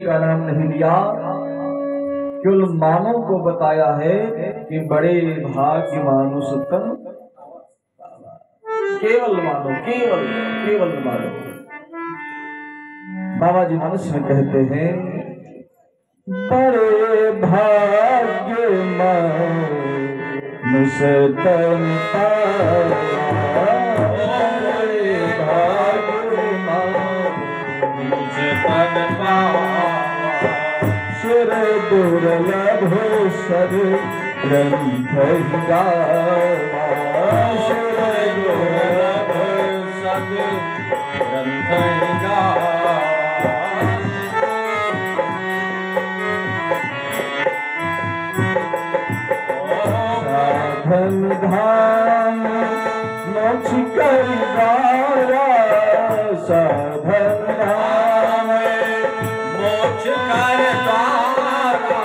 का नाम नहीं लिया, केवल मानव को बताया है कि बड़े भाग्य मानुष तन, केवल मानो, केवल केवल मानो। बाबा जी मानस में कहते हैं बड़े भाग्य मानुष तन पाया, बड़े भाग्य मानुष तन पाया, सुर दुर्लभ सर ग्रंथ गावा, सुर दुर्लभ सर ग्रंथ गावा। साधन धाम मोक्ष कर द्वारा, साधन धाम मोक्ष कर द्वारा,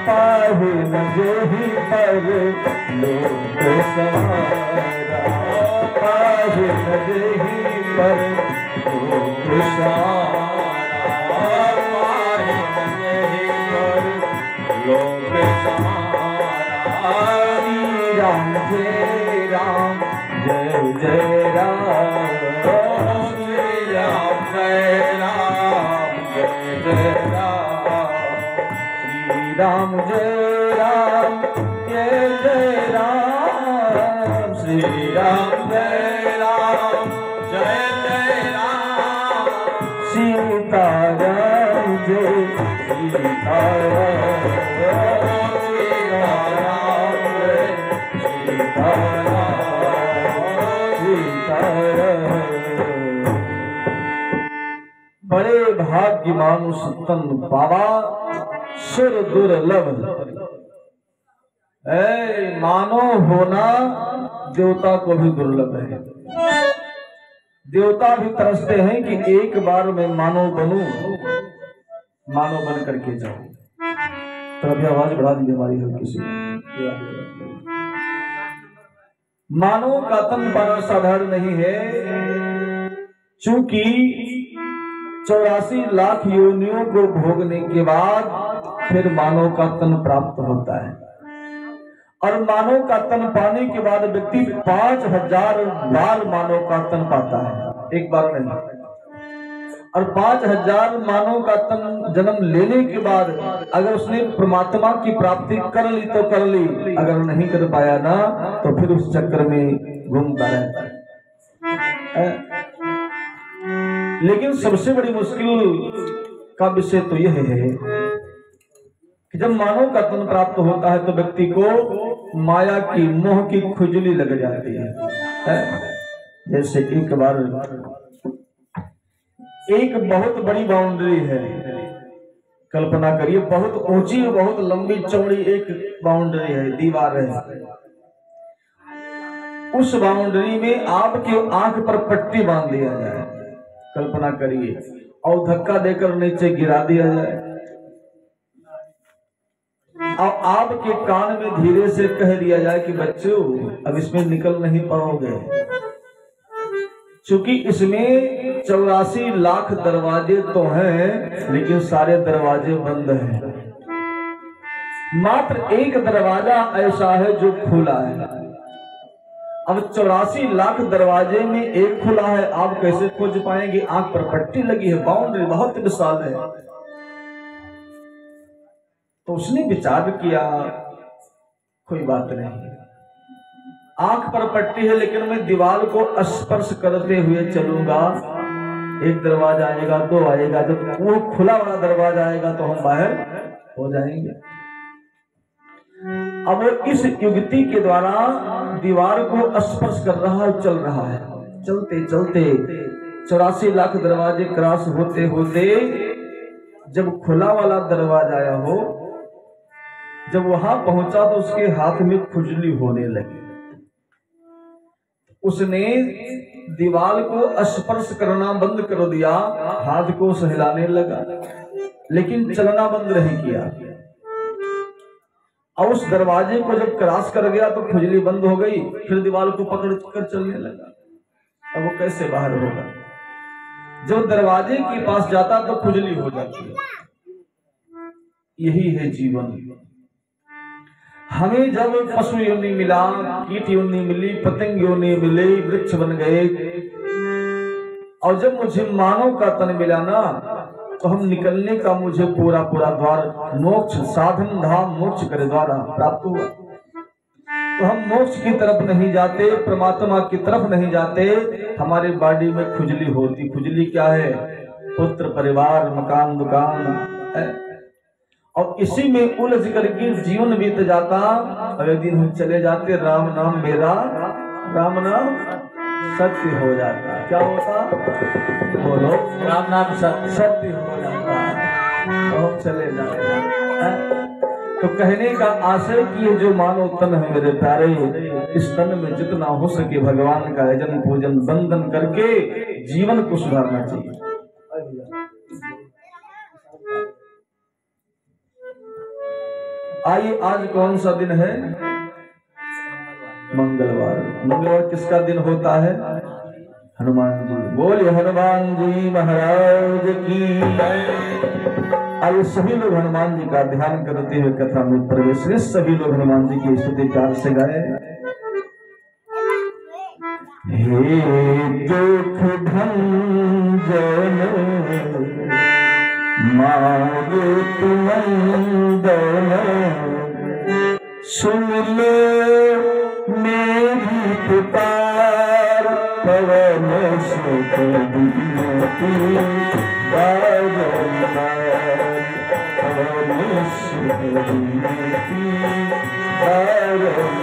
पाहि न जेहि पर लोक सहारा, पाहि न जेहि पर लोक सहारा, पाहि न जेहि पर लोक सहारा। राम जय राम जय जय राम, श्री राम जय राम जय जय राम, श्री राम जय राम जय जय राम, श्री राम जय राम जय जय राम, सीताराम जय सीताराम, सीताराम जय सीताराम। बड़े भाग्य मानुष तन पावा, सुर दुर्लभ। मानव होना देवता को भी दुर्लभ है। देवता भी तरसते हैं कि एक बार मैं मानव बनूं, मानव बन करके जाऊं। तो अभी आवाज बढ़ा दीजिए हमारी हल्की सी। मानव का तन बड़ा साधारण नहीं है, चूंकि 84 लाख योनियों को भोगने के बाद फिर मानव का तन प्राप्त होता है, और मानव का तन पाने के बाद व्यक्ति 5000 बार मानव का तन पाता है, एक बार नहीं। और 5000 मानव का तन जन्म लेने के बाद अगर उसने परमात्मा की प्राप्ति कर ली तो कर ली, अगर नहीं कर पाया ना तो फिर उस चक्कर में घूमता रहता है। लेकिन सबसे बड़ी मुश्किल का विषय तो यह है कि जब मानव का तन प्राप्त होता है तो व्यक्ति को माया की, मोह की खुजली लग जाती है। जैसे एक बार एक बहुत बड़ी बाउंड्री है, कल्पना करिए, बहुत ऊंची, बहुत लंबी चौड़ी एक बाउंड्री है, दीवार है। उस बाउंड्री में आपके आंख पर पट्टी बांध दिया जाए, कल्पना करिए, और धक्का देकर नीचे गिरा दिया जाए, और आपके कान में धीरे से कह दिया जाए कि बच्चों अब इसमें निकल नहीं पाओगे, चूंकि इसमें 84 लाख दरवाजे तो हैं लेकिन सारे दरवाजे बंद हैं, मात्र एक दरवाजा ऐसा है जो खुला है। अब 84 लाख दरवाजे में एक खुला है, आप कैसे खोज पाएंगे? आंख पर पट्टी लगी है, बाउंड्री बहुत विशाल है। तो उसने विचार किया कोई बात नहीं, आंख पर पट्टी है लेकिन मैं दीवार को स्पर्श करते हुए चलूंगा, एक दरवाजा आएगा, दो आएगा, जब वो खुला वाला दरवाजा आएगा तो हम बाहर हो जाएंगे। अब वो इस युक्ति के द्वारा दीवार को स्पर्श कर रहा है, चल रहा है, चलते चलते 84 लाख दरवाजे क्रॉस होते होते जब खुला वाला दरवाजा आया हो, जब वहां पहुंचा तो उसके हाथ में खुजली होने लगी। उसने दीवार को स्पर्श करना बंद कर दिया, हाथ को सहलाने लगा, लेकिन चलना बंद नहीं किया। और उस दरवाजे को जब क्रॉस कर गया तो खुजली बंद हो गई, फिर दीवार को पकड़ कर चलने लगा। अब वो कैसे बाहर होगा? जब दरवाजे के पास जाता तो खुजली हो जाती है, यही है जीवन। हमें जब पशु योनि मिला, कीट योनि मिली, पतंग योनि मिली, वृक्ष बन गए, और जब मुझे मानव का तन मिला ना, तो हम निकलने का मुझे पूरा पूरा द्वार मोक्ष साधन धाम मोक्ष के द्वारा प्राप्त हुआ। तो हम मोक्ष की तरफ नहीं जाते, परमात्मा की तरफ नहीं जाते, हमारे बॉडी में खुजली होती। खुजली क्या है? पुत्र परिवार मकान दुकान है, और इसी में उलझ करके जीवन बीत जाता। अगले दिन हम चले जाते, राम नाम मेरा, राम नाम सत्य हो जाता। क्या होता? बोलो, राम नाम सत्य हो जाता, तो हम चले जाते। तो कहने का आशय कि ये जो मानव तन है मेरे प्यारे, इस तन में जितना हो सके भगवान का यजन पूजन वंदन करके जीवन को सुधारना चाहिए। आइए, आज कौन सा दिन है? मंगलवार। मंगलवार किसका दिन होता है? हनुमान जी। बोलिए हनुमान जी महाराज की। आइए सभी लोग हनुमान जी का ध्यान करते हुए कथा में प्रवेश करें। सभी लोग हनुमान जी की स्तुति प्यार से गाए। हे दुख भंजन मारुत नंदन, सुन ले मेरी पुकार, पवन सुत बिनती बारंबार, पवन सुत बिनती बारंबार।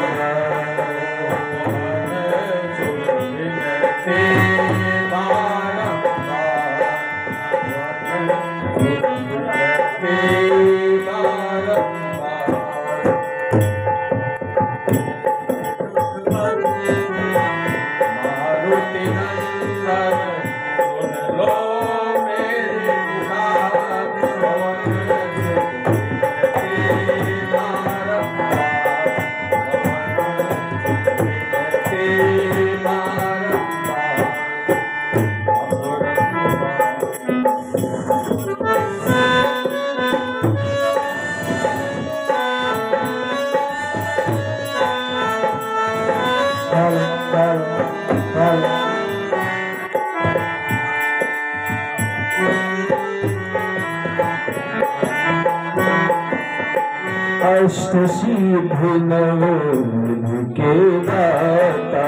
अष्ट सिद्धि नवनिधि के दाता,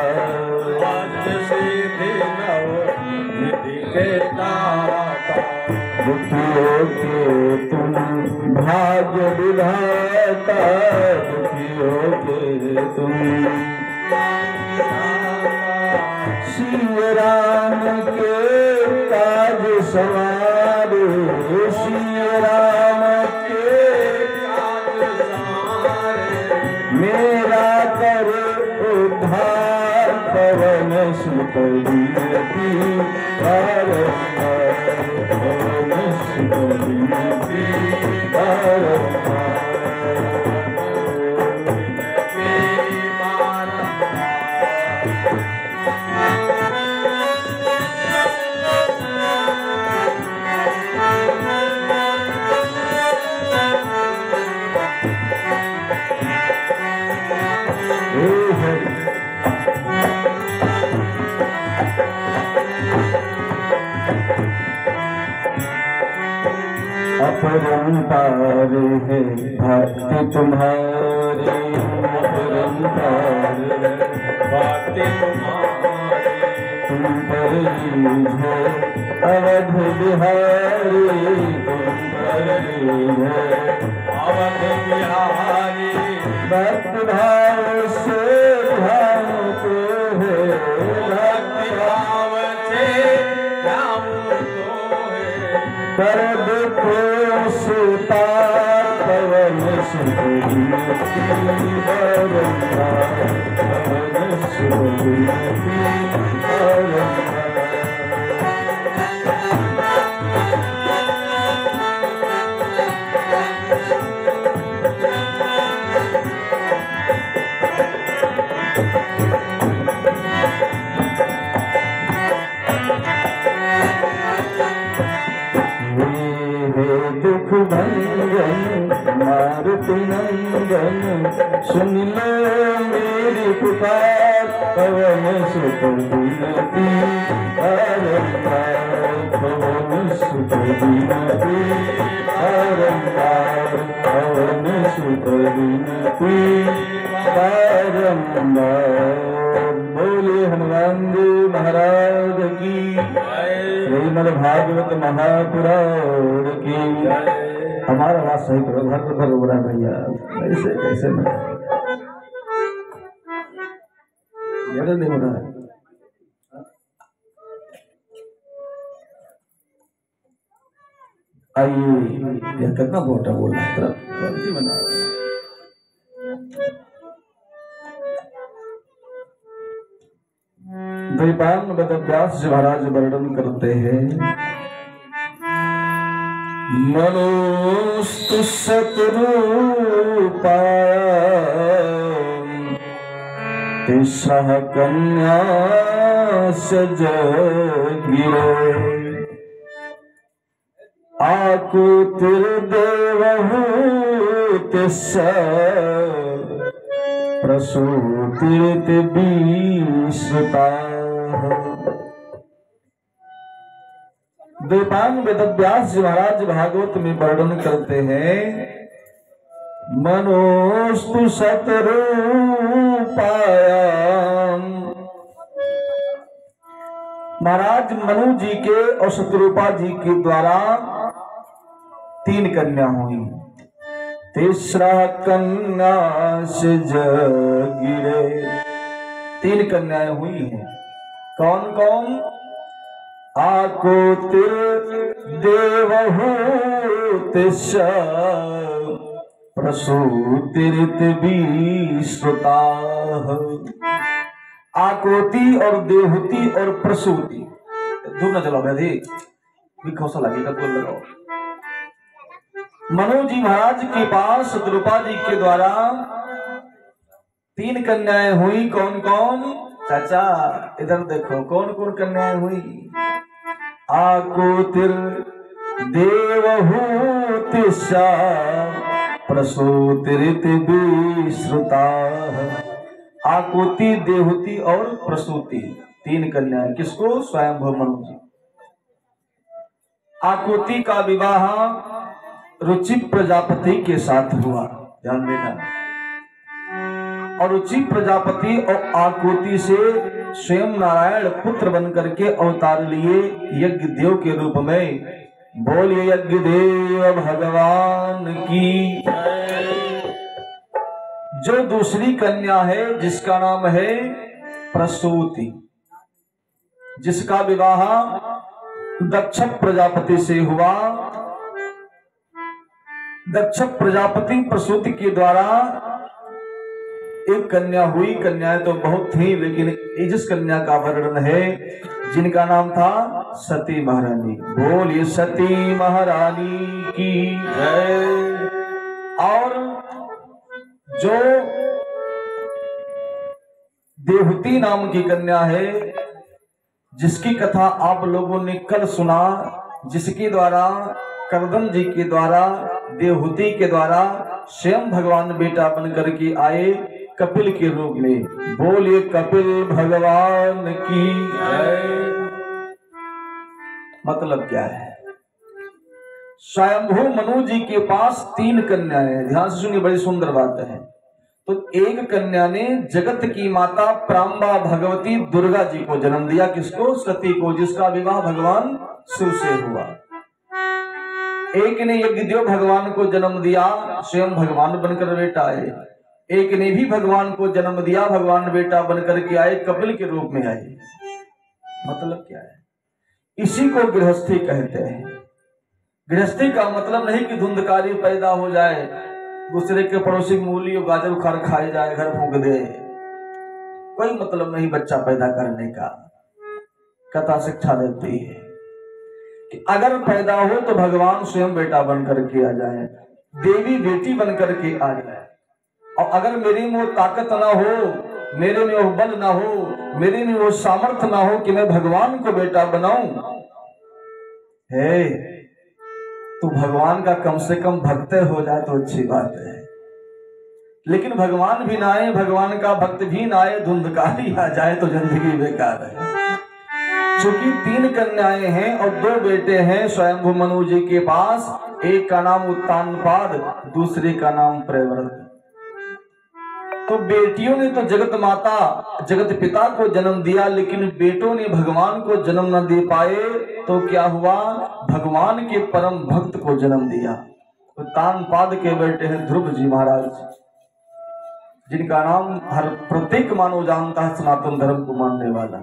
अष्ट सिद्धि नवनिधि के दाता, दुखियों के तुम भाग्य विधाता, दुखियों के तुम श्री राम के काज सवारे, श्री राम के मेरा कर उद्धार, पवन सुत बिनती बारंबार, पवन सुत बिनती बारंबार। अपरंपार है भक्ति तुम्हारी, अपरंपार भक्ति तुम्हारी, तुम पर लीन है अवध बिहारी, तुम पर लीन है अवध बिहारी। भक्त भाव से ध्यान को है, भक्ति भाव से ध्यान को है, कर दुखों से पार, पवन सुत बिनती बारंबार, पवन सुत बिनती बारंबार। दुख भंजन मारुति नंदन सुन लो मेरी पुकार पवन सुत विनती बारंबार पवन सुत विनती बारंबार पवन सुत विनती बारंबार। बोले हनुमान जी महाराज की श्रीमद् भागवत महापुराण की। हमारा बात सही करो, घर पर भर रहा भैया, ऐसे कैसे में नहीं हो रहा है। आइए, यह कितना मोटा बोल रहा है। द्वैपायन वेदव्यास जी महाराज वर्णन करते हैं, मनोस्तु शतरूपाय तिसह कन्या सजगिरे आकुतिर्देवहू तिस्स प्रसूतिर्ति बीसता। द्वैपायन वेदव्यास जी महाराज भागवत में वर्णन करते हैं, मनोस्तु शतरूपायाम। महाराज मनु जी के और शतरूपा जी के द्वारा 3 कन्या हुई। तीसरा कन्या से जगिरे, 3 कन्याएं हुई हैं। कौन कौन? आकोतिर देवहू तिस्स प्रसूतिरित बीसता। आकोति और देवहूति और प्रसूति दूर न चलो भाई, खौसा लगेगा, दूर लगाओ। मनु जी महाराज के पास शतरूपा जी के द्वारा 3 कन्याएं हुई। कौन कौन? चाचा इधर देखो, कौन कौन कन्याएं हुई? आकुतिर देवहूतिस्स प्रसूतिरित बीसता। आकुति, देवहूति और प्रसूति 3 कन्याएं। किसको? स्वयंभू मनु जी। आकुति का विवाह रुचि प्रजापति के साथ हुआ, ध्यान देना। और रुचि प्रजापति और आकुति से स्वयं नारायण पुत्र बनकर के अवतार लिए यज्ञ देव के रूप में। बोलिए यज्ञ देव भगवान की। जो दूसरी कन्या है जिसका नाम है प्रसूति, जिसका विवाह दक्ष प्रजापति से हुआ। दक्ष प्रजापति प्रसूति के द्वारा एक कन्या हुई। कन्याएं तो बहुत थी, लेकिन जिस कन्या का वर्णन है जिनका नाम था सती महारानी। बोलिए सती महारानी की जय। और जो देवहूति नाम की कन्या है, जिसकी कथा आप लोगों ने कल सुना, जिसके द्वारा करदम जी के द्वारा देवहूति के द्वारा स्वयं भगवान बेटा बन करके आए कपिल के रूप में। बोलिए कपिल भगवान की जय। मतलब क्या है? स्वयंभू मनु जी के पास 3 कन्याएं। ध्यान से सुनिए, बड़ी सुंदर बात है। तो एक कन्या ने जगत की माता प्रांबा भगवती दुर्गा जी को जन्म दिया। किसको? सती को, जिसका विवाह भगवान शिव से हुआ। एक ने यज्ञदेव भगवान को जन्म दिया, स्वयं भगवान बनकर बेटा आए। एक ने भी भगवान को जन्म दिया, भगवान बेटा बनकर के आए, कपिल के रूप में आए। मतलब क्या है? इसी को गृहस्थी कहते हैं। गृहस्थी का मतलब नहीं कि धुंधकारी पैदा हो जाए, दूसरे के पड़ोसी मूली और गाजर उखाड़ खाए जाए, घर फूंक दे। कोई मतलब नहीं बच्चा पैदा करने का। कथा शिक्षा देती है कि अगर पैदा हो तो भगवान स्वयं बेटा बन करके आ जाए, देवी बेटी बन करके आ जाए। और अगर मेरे में वो ताकत ना हो, मेरे में वो बल ना हो, मेरे में वो सामर्थ्य ना हो कि मैं भगवान को बेटा बनाऊं, है तो तो भगवान का कम से कम भक्त हो जाए तो अच्छी बात है। लेकिन भगवान भी ना आए, भगवान का भक्त भी ना आए, धुंधकारी आ जाए तो जिंदगी बेकार है। चूंकि 3 कन्याएं हैं और 2 बेटे हैं स्वयंभू मनु जी के पास। एक का नाम उत्तानपाद, दूसरे का नाम प्रेव्रत। तो बेटियों ने तो जगत माता जगत पिता को जन्म दिया, लेकिन बेटों ने भगवान को जन्म न दे पाए। तो क्या हुआ, भगवान के परम भक्त को जन्म दिया। उत्तानपाद के बेटे हैं ध्रुव जी महाराज, जिनका नाम हर प्रत्येक मानव जानता है, सनातन धर्म को मानने वाला।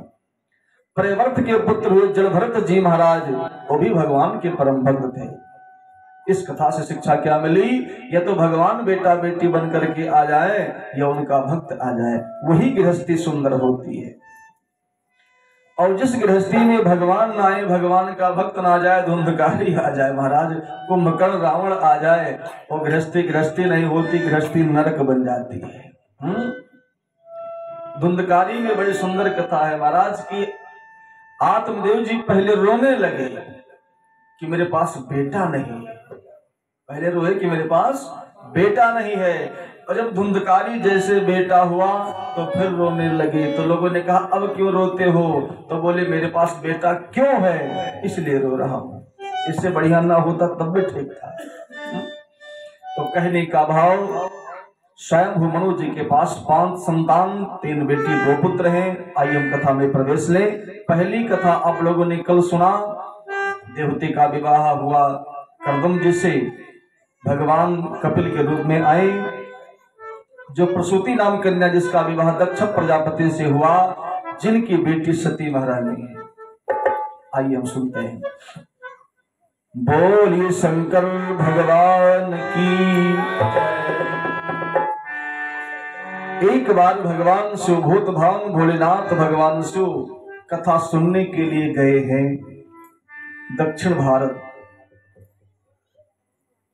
प्रेव्रत के पुत्र हुए जलभरत जी महाराज, वो भी भगवान के परम भक्त थे। इस कथा से शिक्षा क्या मिली, या तो भगवान बेटा बेटी बन करके आ जाए या उनका भक्त आ जाए, वही गृहस्थी सुंदर होती है। और जिस गृहस्थी में भगवान ना आए, भगवान का भक्त ना जाए, धुंधकारी आ जाए महाराज, कुंभकर्ण रावण आ जाए, वो गृहस्थी नहीं होती, गृहस्थी नरक बन जाती है। धुंधकारी में बड़ी सुंदर कथा है महाराज की। आत्मदेव जी पहले रोने लगे कि मेरे पास बेटा नहीं है, पहले रोए कि मेरे पास बेटा नहीं है। और जब धुंधकारी जैसे बेटा हुआ तो फिर रोने लगे। तो लोगों ने कहा अब क्यों रोते हो, तो बोले मेरे पास बेटा क्यों है इसलिए रो रहा हूं, इससे बढ़िया ना होता तब भी ठीक था। तो कहने का भाव, स्वयं मनु जी के पास 5 संतान, 3 बेटी 2 पुत्र हैं। आइए हम कथा में प्रवेश लें। पहली कथा आप लोगों ने कल सुना, देवती का विवाह हुआ कर्दम जी से, भगवान कपिल के रूप में आए। जो प्रसूति नाम कन्या जिसका विवाह दक्ष प्रजापति से हुआ, जिनकी बेटी सती महारानी है। आइए हम सुनते हैं। बोलिए शंकर भगवान की। एक बार भगवान शिव भूत भावन भोलेनाथ भगवान शिव कथा सुनने के लिए गए हैं दक्षिण भारत।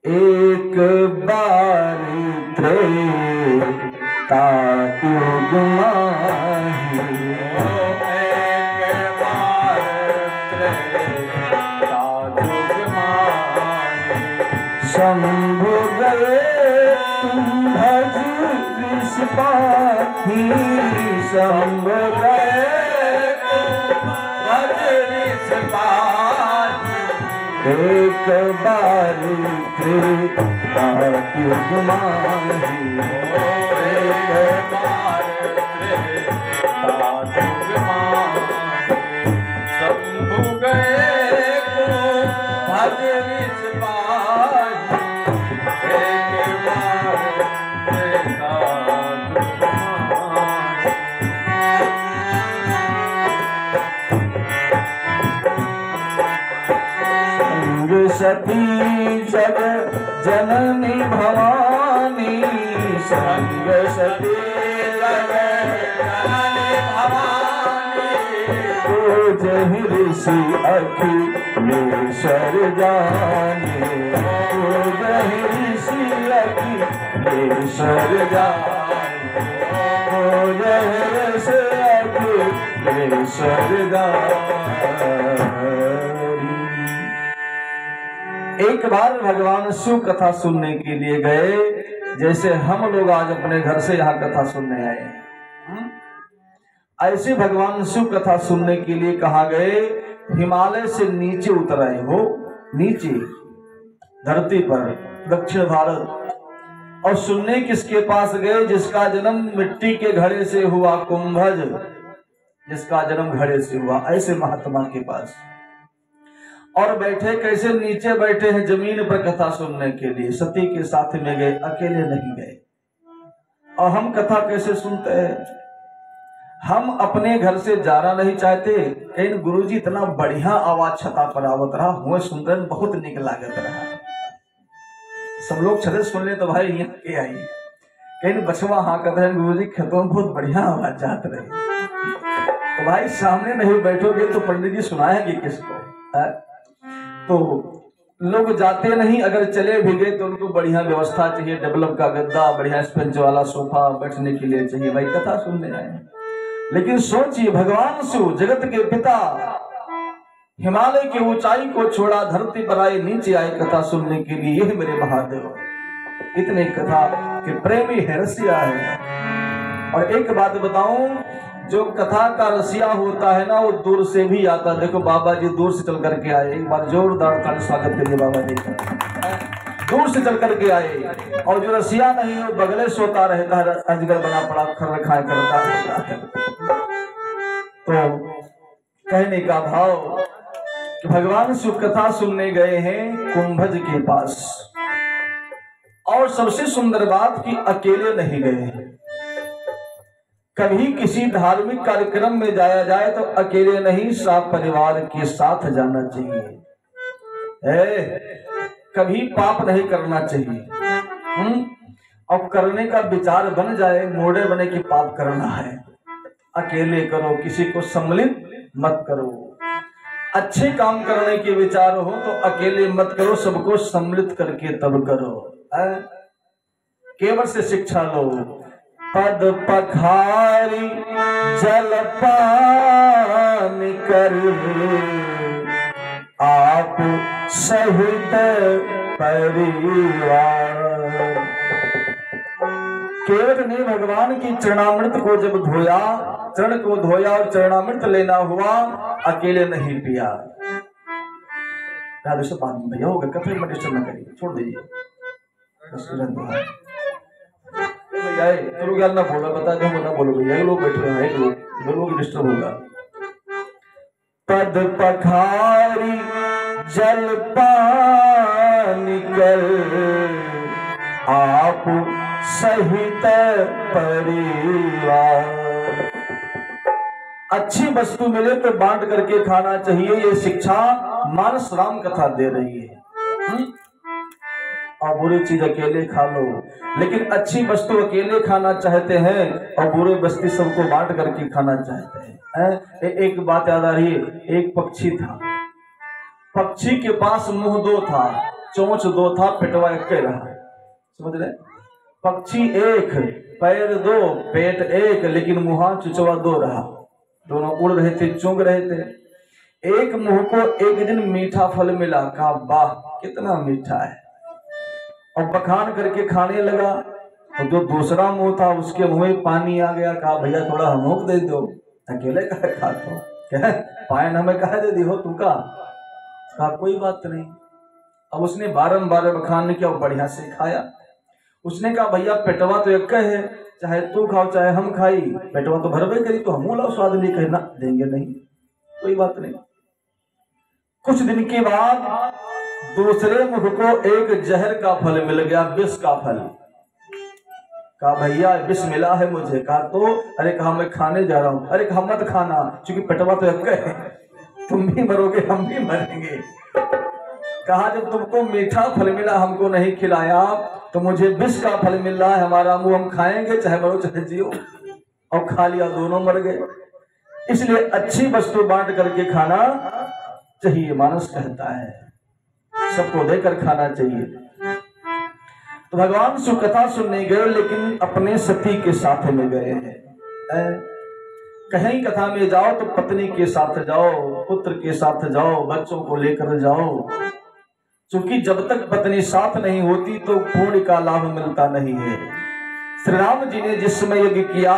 एक बार त्रेता युग माही, एक बार त्रेता युग माही, शंभु गए तुम भज ऋषपाही, शंभु गए तुम भज ऋषपाही, एक बार त्रेता युग माही, एक बार त्रेता युग माही, शंभु गए तुम भज ऋषपाही, एक बार त्रेता युग माही। सती जग जननी भवानी, संग सती जग जननी भवानी, पूजहि ऋषि अखिलेश्वर जानी, पूजहि ऋषि अखिलेश्वर जानी, पूजहि ऋषि अखिलेश्वर जानी। एक बार भगवान शिव कथा सुनने के लिए गए, जैसे हम लोग आज अपने घर से यहाँ कथा सुनने आए हैं, ऐसे भगवान शिव कथा सुनने के लिए कहा गए। हिमालय से नीचे उतर आए हो, नीचे धरती पर दक्षिण भारत। और सुनने किसके पास गए, जिसका जन्म मिट्टी के घड़े से हुआ, कुंभज, जिसका जन्म घड़े से हुआ, ऐसे महात्मा के पास। और बैठे कैसे, नीचे बैठे हैं जमीन पर कथा सुनने के लिए। सती के साथ में गए, अकेले नहीं गए। और हम कथा कैसे सुनते हैं, हम अपने घर से जाना नहीं चाहते, कहीं गुरुजी इतना बढ़िया आवाज छता पर आवत रहा, हुए सुनते बहुत निक लागत रहा। सब लोग छते सुन ले तो भाई यहाँ के आई, कहीं बचवा हाँ कहते हैं गुरुजी खेतों में बहुत बढ़िया आवाज जात रही। तो भाई सामने नहीं बैठोगे तो पंडित जी सुनाएंगे किसको। तो लोग जाते नहीं, अगर चले भी गए तो उनको बढ़िया व्यवस्था चाहिए, डेवलप का गद्दा, बढ़िया स्पेंच वाला सोफा बैठने के लिए चाहिए, भाई कथा सुनने आए। लेकिन सोचिए भगवान शिव जगत के पिता, हिमालय की ऊंचाई को छोड़ा, धरती पर आए, नीचे आए कथा सुनने के लिए। ये मेरे महादेव इतने कथा के प्रेमी है, रसिया है। और एक बात बताऊं, जो कथा का रसिया होता है ना, वो दूर से भी आता। देखो बाबा जी दूर से चल करके आए, एक बार जोरदार ताली स्वागत करिए बाबा जी का। दूर से चल करके आए। और जो रसिया नहीं वो बगले सोता रहता है, अजगर बना पड़ा खर खाए करता है। तो कहने का भाव कि भगवान शिव कथा सुनने गए हैं कुंभज के पास। और सबसे सुंदर बात कि अकेले नहीं गए। कभी किसी धार्मिक कार्यक्रम में जाया जाए तो अकेले नहीं, साथ परिवार के साथ जाना चाहिए। कभी पाप नहीं करना चाहिए। और करने का विचार बन जाए, मोड़े बने कि पाप करना है, अकेले करो, किसी को सम्मिलित मत करो। अच्छे काम करने के विचार हो तो अकेले मत करो, सबको सम्मिलित करके तब करो। केवल से शिक्षा लो। पद पखारी जल पान कर, आप सहित परिवार। केवट ने भगवान की चरणामृत को जब धोया, चरण को धोया और चरणामृत लेना हुआ, अकेले नहीं पिया। भैया होगा कभी मत डिस्टर्ब न करिए, छोड़ दीजिए। भैया ना बोला, बता दो ना बोलो भैया, लोग बैठे हैं, लोग डिस्टर्ब होगा। पद पखारी जल पान कर, आप सहित परिवार। अच्छी वस्तु मिले तो बांट करके खाना चाहिए, ये शिक्षा मानस राम कथा दे रही है। और बुरी चीज अकेले खा लो, लेकिन अच्छी वस्तु अकेले खाना चाहते हैं और बुरी वस्तु सबको बांट करके खाना चाहते हैं। एक बात याद आ रही है, एक पक्षी था, पक्षी के पास मुंह दो था, चोंच दो था, पेटवा एक रहा। समझ रहे? पक्षी एक, पैर दो, पेट एक, लेकिन मुहा चुचवा दो रहा। दोनों उड़ रहे थे, चुंग रहे थे। एक मुंह को एक दिन मीठा फल मिला, कहा वाह कितना मीठा है, और बखान करके खाने लगा। और जो दूसरा मुंह था उसके मुंह में पानी आ गया, कहा भैया थोड़ा हमोक दे दो, अकेले कहा खाते हो, क्या पायन हमें कहा दे दी हो तुमका, कहा कोई बात नहीं। अब उसने बारंबार बखान किया और बढ़िया से खाया। उसने कहा भैया पेटवा तो एक है, चाहे तू खाओ चाहे हम खाई, पेटवा तो भरबे करी, तो हम लाओ स्वाद नहीं, कहना देंगे नहीं, कोई बात नहीं। कुछ दिन के बाद दूसरे मुख को एक जहर का फल मिल गया, विष का फल। कहा भैया विष मिला है मुझे, कहा तो, अरे कहा मैं खाने जा रहा हूं, अरे कहा मत खाना, क्योंकि पेटवा तो एक है, तुम भी मरोगे हम भी मरेंगे। कहा जब तुमको मीठा फल मिला हमको नहीं खिलाया, तो मुझे विष का फल मिल रहा है, हमारा मुंह हम खाएंगे चाहे मरो चाहे जियो, और खा लिया दोनों मर गए। इसलिए अच्छी वस्तु बांट करके खाना चाहिए, मानस कहता है, सबको देकर खाना चाहिए। तो भगवान शिव कथा सुनने गए, लेकिन अपने सती के साथ में गए हैं। कहीं कथा में जाओ तो पत्नी के साथ जाओ, पुत्र के साथ जाओ, बच्चों को लेकर जाओ, क्योंकि जब तक पत्नी साथ नहीं होती तो पुण्य का लाभ मिलता नहीं है। श्री राम जी ने जिस समय यज्ञ किया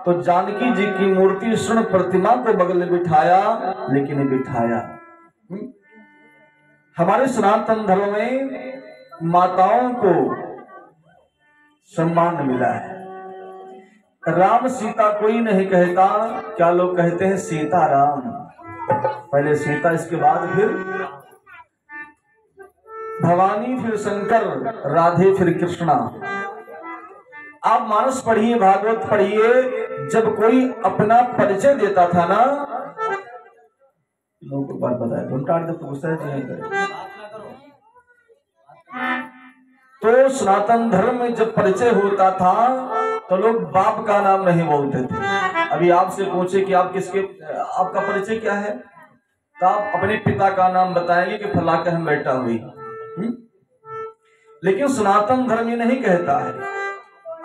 तो जानकी जी की मूर्ति स्वर्ण प्रतिमा को बगल में बिठाया, लेकिन बिठाया। हमारे सनातन धर्म में माताओं को सम्मान मिला है। राम सीता कोई नहीं कहता, क्या लोग कहते हैं सीता राम, पहले सीता, इसके बाद फिर भवानी, फिर शंकर, राधे, फिर कृष्णा। आप मानस पढ़िए, भागवत पढ़िए, जब कोई अपना परिचय देता था ना, लोगों को बात बताया तो गुस्सा नहीं करे, तो सनातन धर्म में जब परिचय होता था तो लोग बाप का नाम नहीं बोलते थे। अभी आपसे पूछे कि आप किसके, आपका परिचय क्या है, तो आप अपने पिता का नाम बताएंगे कि फला के हम बेटा हुई। लेकिन सनातन धर्म ये नहीं कहता है।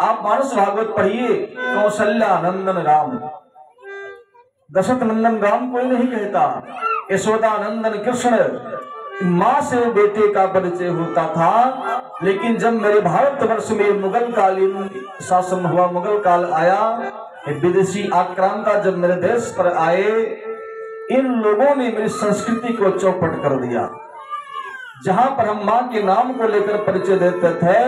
आप मानस भागवत पढ़िए, कौशल्या नंदन राम, दशरथ नंदन राम कोई नहीं कहता, यशोदानंदन कृष्ण माँ से बेटे का परिचय होता था, लेकिन जब मेरे भारतवर्ष में मुगल कालीन शासन हुआ, मुगल काल आया, विदेशी आक्रांता जब मेरे देश पर आए, इन लोगों ने मेरी संस्कृति को चौपट कर दिया। जहां पर हम माँ के नाम को लेकर परिचय देते थे,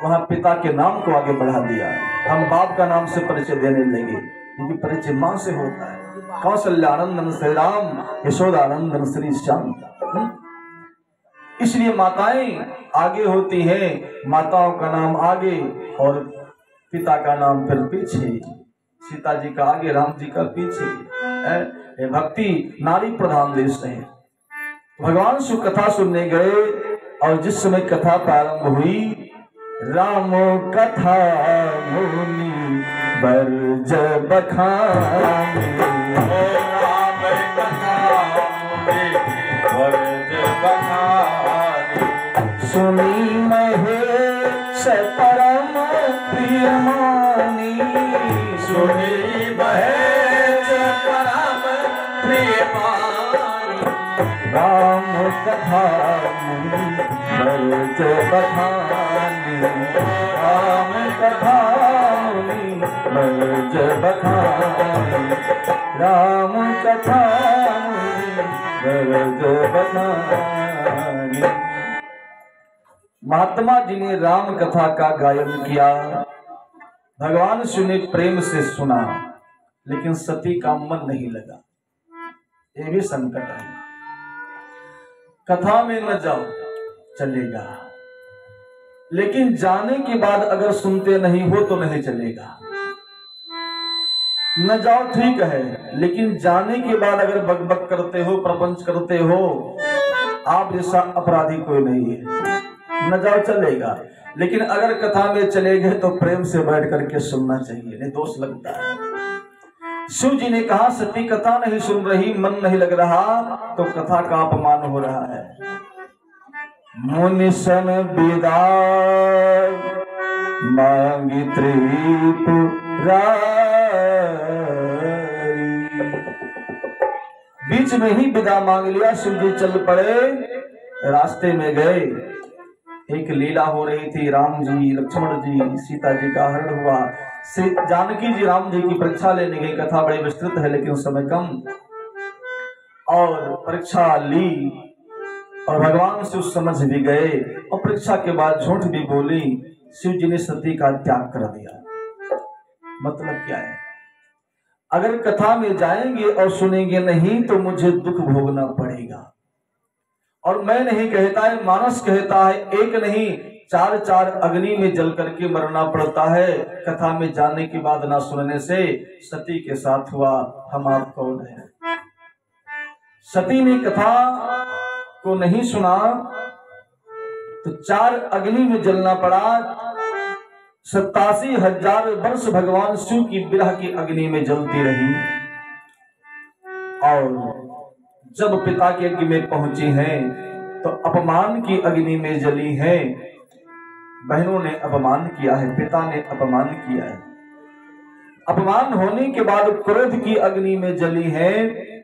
वहां पिता के नाम को आगे बढ़ा दिया। हम बाप का नाम से परिचय देने लगे, क्योंकि परिचय माँ से होता है। कौशल्यानंदन श्री राम, यशोदानंदन श्री श्याम। इसलिए माताएं आगे होती हैं, माताओं का नाम आगे और पिता का नाम फिर पीछे। सीता जी का आगे, राम जी का पीछे। ये भक्ति नारी प्रधान देश है। भगवान शिव कथा सुनने गए और जिस समय कथा प्रारंभ हुई, राम कथा मुनि बरज बखानी, राम कथा मुनि बरज बखानी, सुनी महेश परम प्रियमानी, सुनी महेश परम प्रियमानी, राम कथा मुनि बरज बखानी, राम कथा मुनि बरज बखानी, राम कथा मुनि बरज बखानी। महात्मा जी ने राम कथा का गायन किया, भगवान शिव ने प्रेम से सुना, लेकिन सती का मन नहीं लगा। ये भी संकट है। कथा में न जाओ चलेगा, लेकिन जाने के बाद अगर सुनते नहीं हो तो नहीं चलेगा। न जाओ ठीक है, लेकिन जाने के बाद अगर बकबक करते हो, प्रपंच करते हो, आप जैसा अपराधी कोई नहीं है। न जाओ चलेगा, लेकिन अगर कथा में चले गए तो प्रेम से बैठ करके सुनना चाहिए, नहीं दोष लगता है। शिव जी ने कहा सती कथा नहीं सुन रही, मन नहीं लग रहा, तो कथा का अपमान हो रहा है। मुनि सन विदा मांगी त्रिपुरारी, बीच में ही विदा मांग लिया। शिव जी चल पड़े, रास्ते में गए। एक लीला हो रही थी, राम जी लक्ष्मण जी सीता जी का हरण हुआ। जानकी जी राम जी की परीक्षा लेने गई। कथा बड़ी विस्तृत है लेकिन समय कम, और परीक्षा ली और भगवान शिव समझ भी गए, और परीक्षा के बाद झूठ भी बोली। शिव जी ने सती का त्याग कर दिया। मतलब क्या है, अगर कथा में जाएंगे और सुनेंगे नहीं तो मुझे दुख भोगना पड़ेगा। और मैं नहीं कहता है, मानस कहता है, एक नहीं 4-4 अग्नि में जल करके मरना पड़ता है कथा में जाने के बाद ना सुनने से। सती के साथ हुआ, हम आप कौन है। सती ने कथा को नहीं सुना तो 4 अग्नि में जलना पड़ा। 87,000 वर्ष भगवान शिव की विरह की अग्नि में जलती रही, और जब पिता के यज्ञ में पहुंची हैं तो अपमान की अग्नि में जली हैं। बहनों ने अपमान किया है, पिता ने अपमान किया है। अपमान होने के बाद क्रोध की अग्नि में जली है,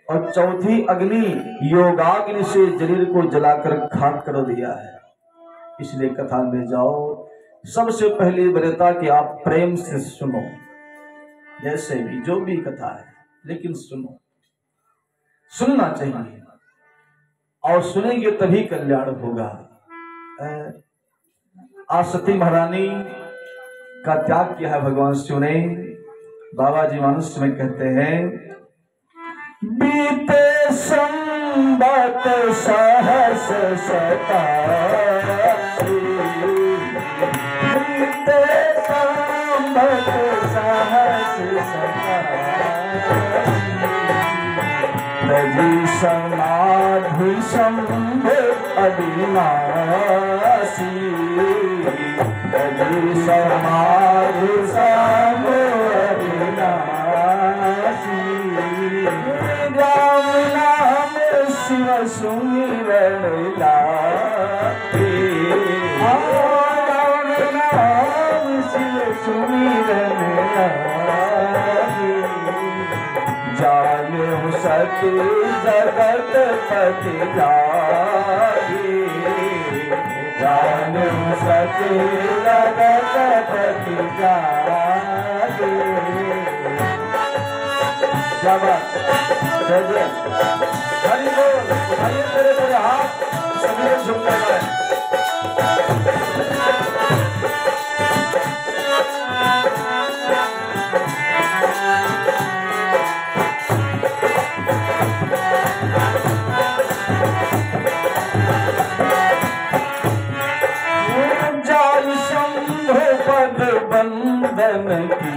और चौथी अग्नि योगाग्नि से शरीर को जलाकर खाक कर दिया है। इसलिए कथा में जाओ, सबसे पहली वरीयता कि आप प्रेम से सुनो, जैसे भी जो भी कथा है, लेकिन सुनो, सुनना चाहिए, और सुनेंगे तभी कल्याण होगा। आज सती महारानी का त्याग किया है भगवान शिव ने। बाबा जी मानस में कहते हैं, बीते संबत सहस सतासी, बीते संबत सहस सतासी, तजी समाधि शंभ अविनाशी, तजी समाधि शंभ अविनाशी, राम नाम शिव सुमिरन लागे, राम नाम शिव सुमिरन लागे, जाने सती जगत पति जागे, जानू सती जगत पति जागे। क्या बात, जय जय हरि बोल। उठाइए तेरे मेरे हाथ, सभी लोग झुकते हैं। बंधन की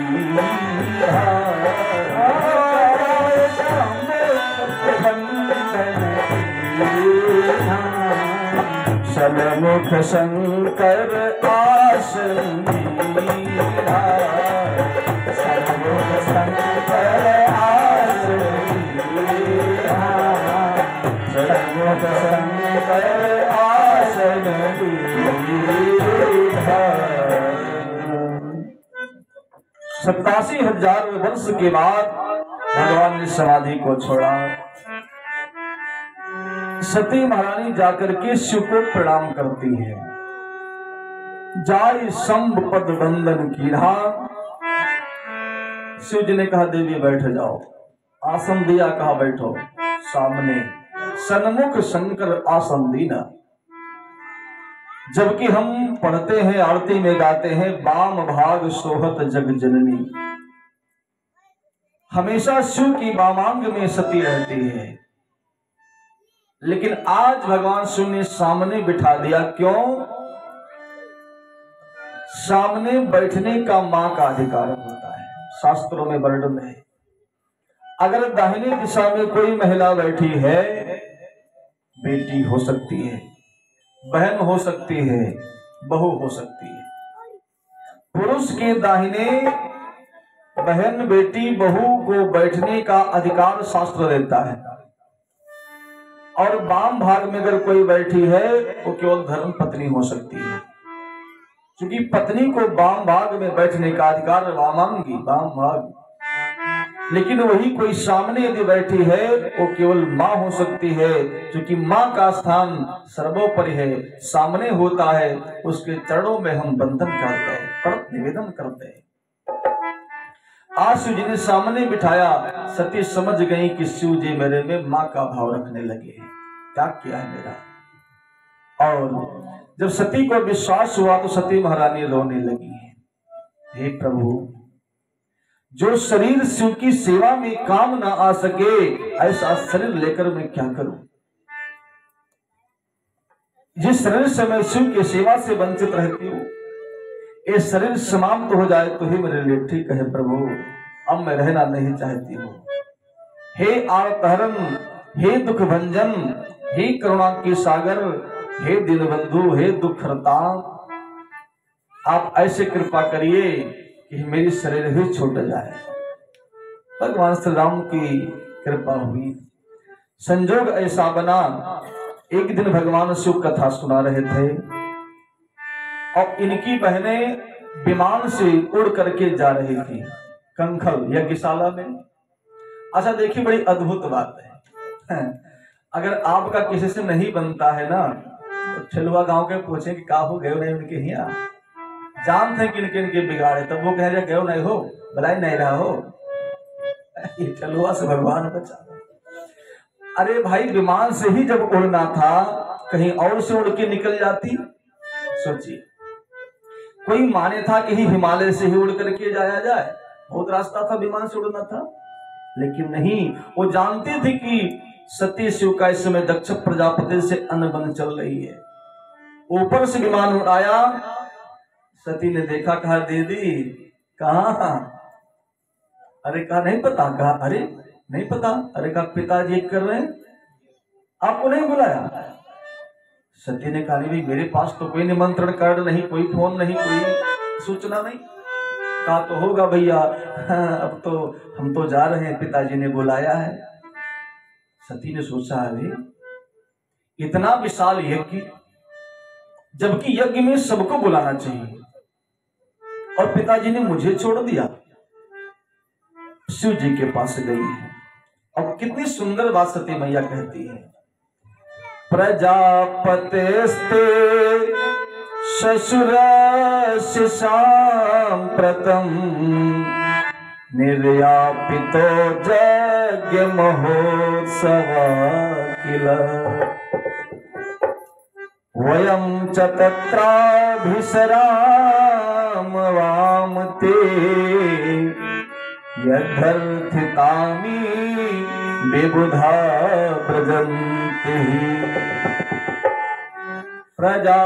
सन्मुख शंकर आसन दीना, सन्मुख शंकर आसन दीना, सन्मुख शंकर आसन दीना। 87,000 वर्ष के बाद भगवान ने समाधि को छोड़ा। सती महारानी जाकर के शिव को प्रणाम करती है। जाय शंभ पद बंदन की रहा। शिव जी ने कहा देवी बैठ जाओ। आसन दिया, कहा बैठो। सामने सन्मुख शंकर आसन दीना। जबकि हम पढ़ते हैं, आरती में गाते हैं, वाम भाग सोहत जग जननी। हमेशा शिव की वामांग में सती रहती है, लेकिन आज भगवान शिव ने सामने बिठा दिया। क्यों? सामने बैठने का मां का अधिकार होता है। शास्त्रों में वर्णन है, अगर दाहिनी दिशा में कोई महिला बैठी है, बेटी हो सकती है, बहन हो सकती है, बहू हो सकती है। पुरुष के दाहिने बहन, बेटी, बहू को बैठने का अधिकार शास्त्र देता है। और वाम भाग में अगर कोई बैठी है वो केवल धर्म पत्नी हो सकती है, क्योंकि पत्नी को वाम भाग में बैठने का अधिकार वामांगी, वाम भाग। लेकिन वही कोई सामने यदि बैठी है वो केवल मां हो सकती है, क्योंकि मां का स्थान सर्वोपरि है, सामने होता है। उसके चरणों में हम बंधन करते हैं, प्रणत निवेदन करते हैं। आज शिव जी ने सामने बिठाया। सती समझ गई कि शिव जी मेरे में मां का भाव रखने लगे हैं, क्या किया है मेरा। और जब सती को विश्वास हुआ तो सती महारानी रोने लगी है। हे प्रभु, जो शरीर शिव की सेवा में काम ना आ सके, ऐसा शरीर लेकर मैं क्या करूं। जिस शरीर से मैं शिव की सेवा से वंचित रहती हूं, ये शरीर समाप्त हो जाए तो ही मेरे लिए ठीक है प्रभु। अब मैं रहना नहीं चाहती हूँ। हे आर्तहरण, हे दुख भंजन, हे करुणा के सागर, हे दीनबंधु, हे दुख हरता, आप ऐसे कृपा करिए कि मेरी शरीर ही छूट जाए। भगवान श्री राम की कृपा हुई। संजोग ऐसा बना, एक दिन भगवान शिव कथा सुना रहे थे और इनकी बहनें विमान से उड़ करके जा रही थी कंखल यज्ञशाला में। अच्छा देखिए, बड़ी अद्भुत बात है। अगर आपका किसी से नहीं बनता है ना, तो ठेलुआ गांव के पूछे कि का हो गए नहीं उनके यहाँ, जानते किन किन के बिगाड़े, तब वो कह रहे गए नहीं हो, भलाई नहीं रहा हो। ये ठेलुआ से भगवान बचा। अरे भाई, विमान से ही जब उड़ना था, कहीं और से उड़ के निकल जाती। सोचिए, कोई माने था कि हिमालय से ही उड़ करके जाया जाए, बहुत रास्ता था, विमान से उड़ना था। लेकिन नहीं, वो जानते थे कि सती शिव का इस समय दक्ष प्रजापति से अनबन चल रही है। ऊपर से विमान उड़ाया, सती ने देखा, कहा दीदी कहा? अरे कहा नहीं पता। कहा अरे नहीं पता। अरे कहा पिताजी कर रहे हैं, आपको नहीं बुलाया? सती ने कहा नहीं, मेरे पास तो कोई निमंत्रण कार्ड नहीं, कोई फोन नहीं, कोई सूचना नहीं। कहा तो होगा भैया, अब तो हम तो जा रहे हैं, पिताजी ने बुलाया है। सती ने सोचा, अरे इतना विशाल यज्ञ, जबकि यज्ञ में सबको बुलाना चाहिए, और पिताजी ने मुझे छोड़ दिया। शिव जी के पास गई है, और कितनी सुंदर बात सती मैया कहती है, प्रजापतेस्ते ससुरस्य साम्प्रतम् निर्यापितो यज्ञ महोत्सव किल वयं च तत्राभिसराम ते यद्धर्थितानि विबुधा व्रजन्ति प्रजा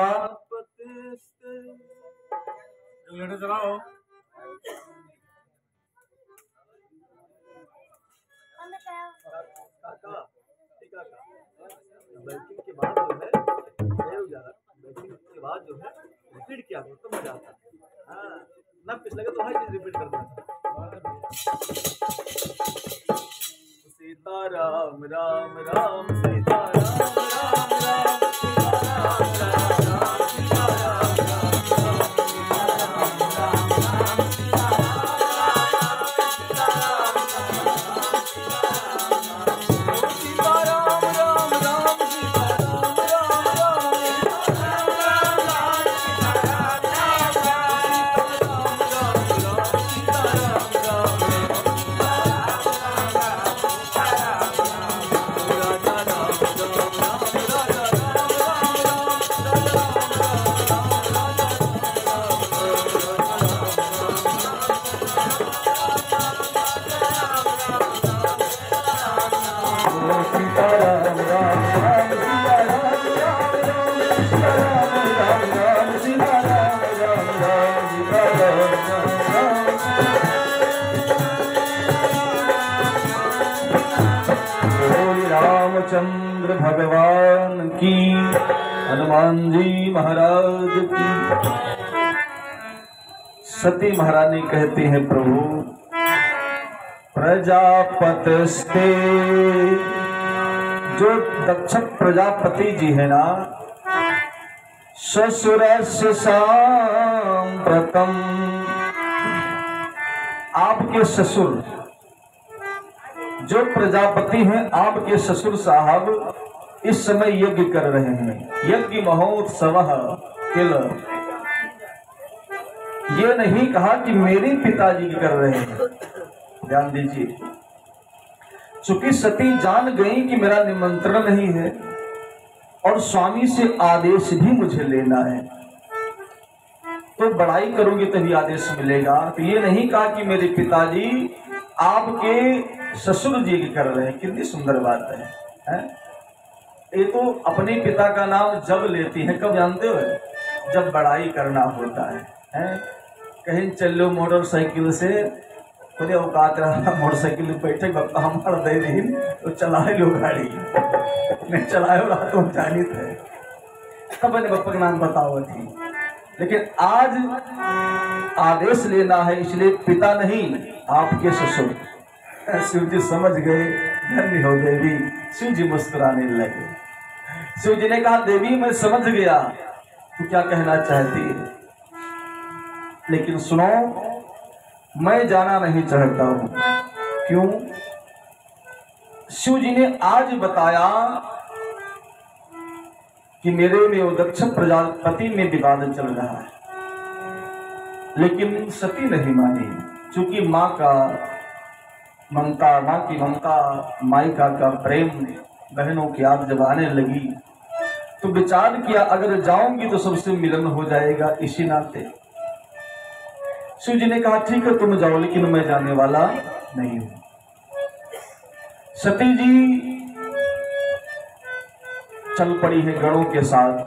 चलाओ बैटिंग के बाद जो है बैटिंग के बाद जो है रिपीट किया तो मजा आता है। हाँ ना पिछ लगे तो हर चीज रिपीट कर देना। सीता राम राम राम सीता राम राम राम सीता राम राम राम सीता राम रामचंद्र भगवान की, हनुमान जी महाराज की। सती महारानी कहती है, प्रभु प्रजापतिस्ते, जो दक्ष प्रजापति जी है ना, ससुरस्य साम्प्रतम्, आपके ससुर जो प्रजापति हैं, आपके ससुर साहब इस समय यज्ञ कर रहे हैं। यज्ञ महोत्सव किल, ये नहीं कहा कि मेरे पिताजी कर रहे हैं। ध्यान दीजिए, चूंकि सती जान गई कि मेरा निमंत्रण नहीं है और स्वामी से आदेश भी मुझे लेना है, तो बड़ाई करूंगी तभी आदेश मिलेगा। तो ये नहीं कहा कि मेरे पिताजी आपके ससुर जी कर रहे हैं। कितनी सुंदर बात है? ये तो अपने पिता का नाम जब लेती है, कब जानते हो? जब बड़ाई करना होता है? कहीं चलो मोटरसाइकिल से, थोड़े औकात रहा मोटरसाइकिल बैठे बप्पा हमारा दे दी तो चलाए लो गाड़ी, नहीं चलाए रहा तो जानित है, तब मैंने बप्पा का नाम बताओ थी। लेकिन आज आदेश लेना है, इसलिए पिता नहीं आपके ससुर। शिव जी समझ गए, धन्य हो देवी। शिव जी मुस्कुराने लगे। शिव जी ने कहा, देवी मैं समझ गया तू क्या कहना चाहती है, लेकिन सुनो, मैं जाना नहीं चाहता हूं। क्यों? शिव जी ने आज बताया कि मेरे में वो दक्ष प्रजापति में विवाद चल रहा है, लेकिन सती नहीं मानी। चूंकि माँ का ममता, माँ की ममता, माइका का प्रेम बहनों की याद जब आने लगी तो विचार किया, अगर जाऊंगी तो सबसे मिलन हो जाएगा इसी नाते। शिव जी ने कहा, ठीक है तुम जाओ, लेकिन मैं जाने वाला नहीं हूं। सती जी चल पड़ी है गणों के साथ,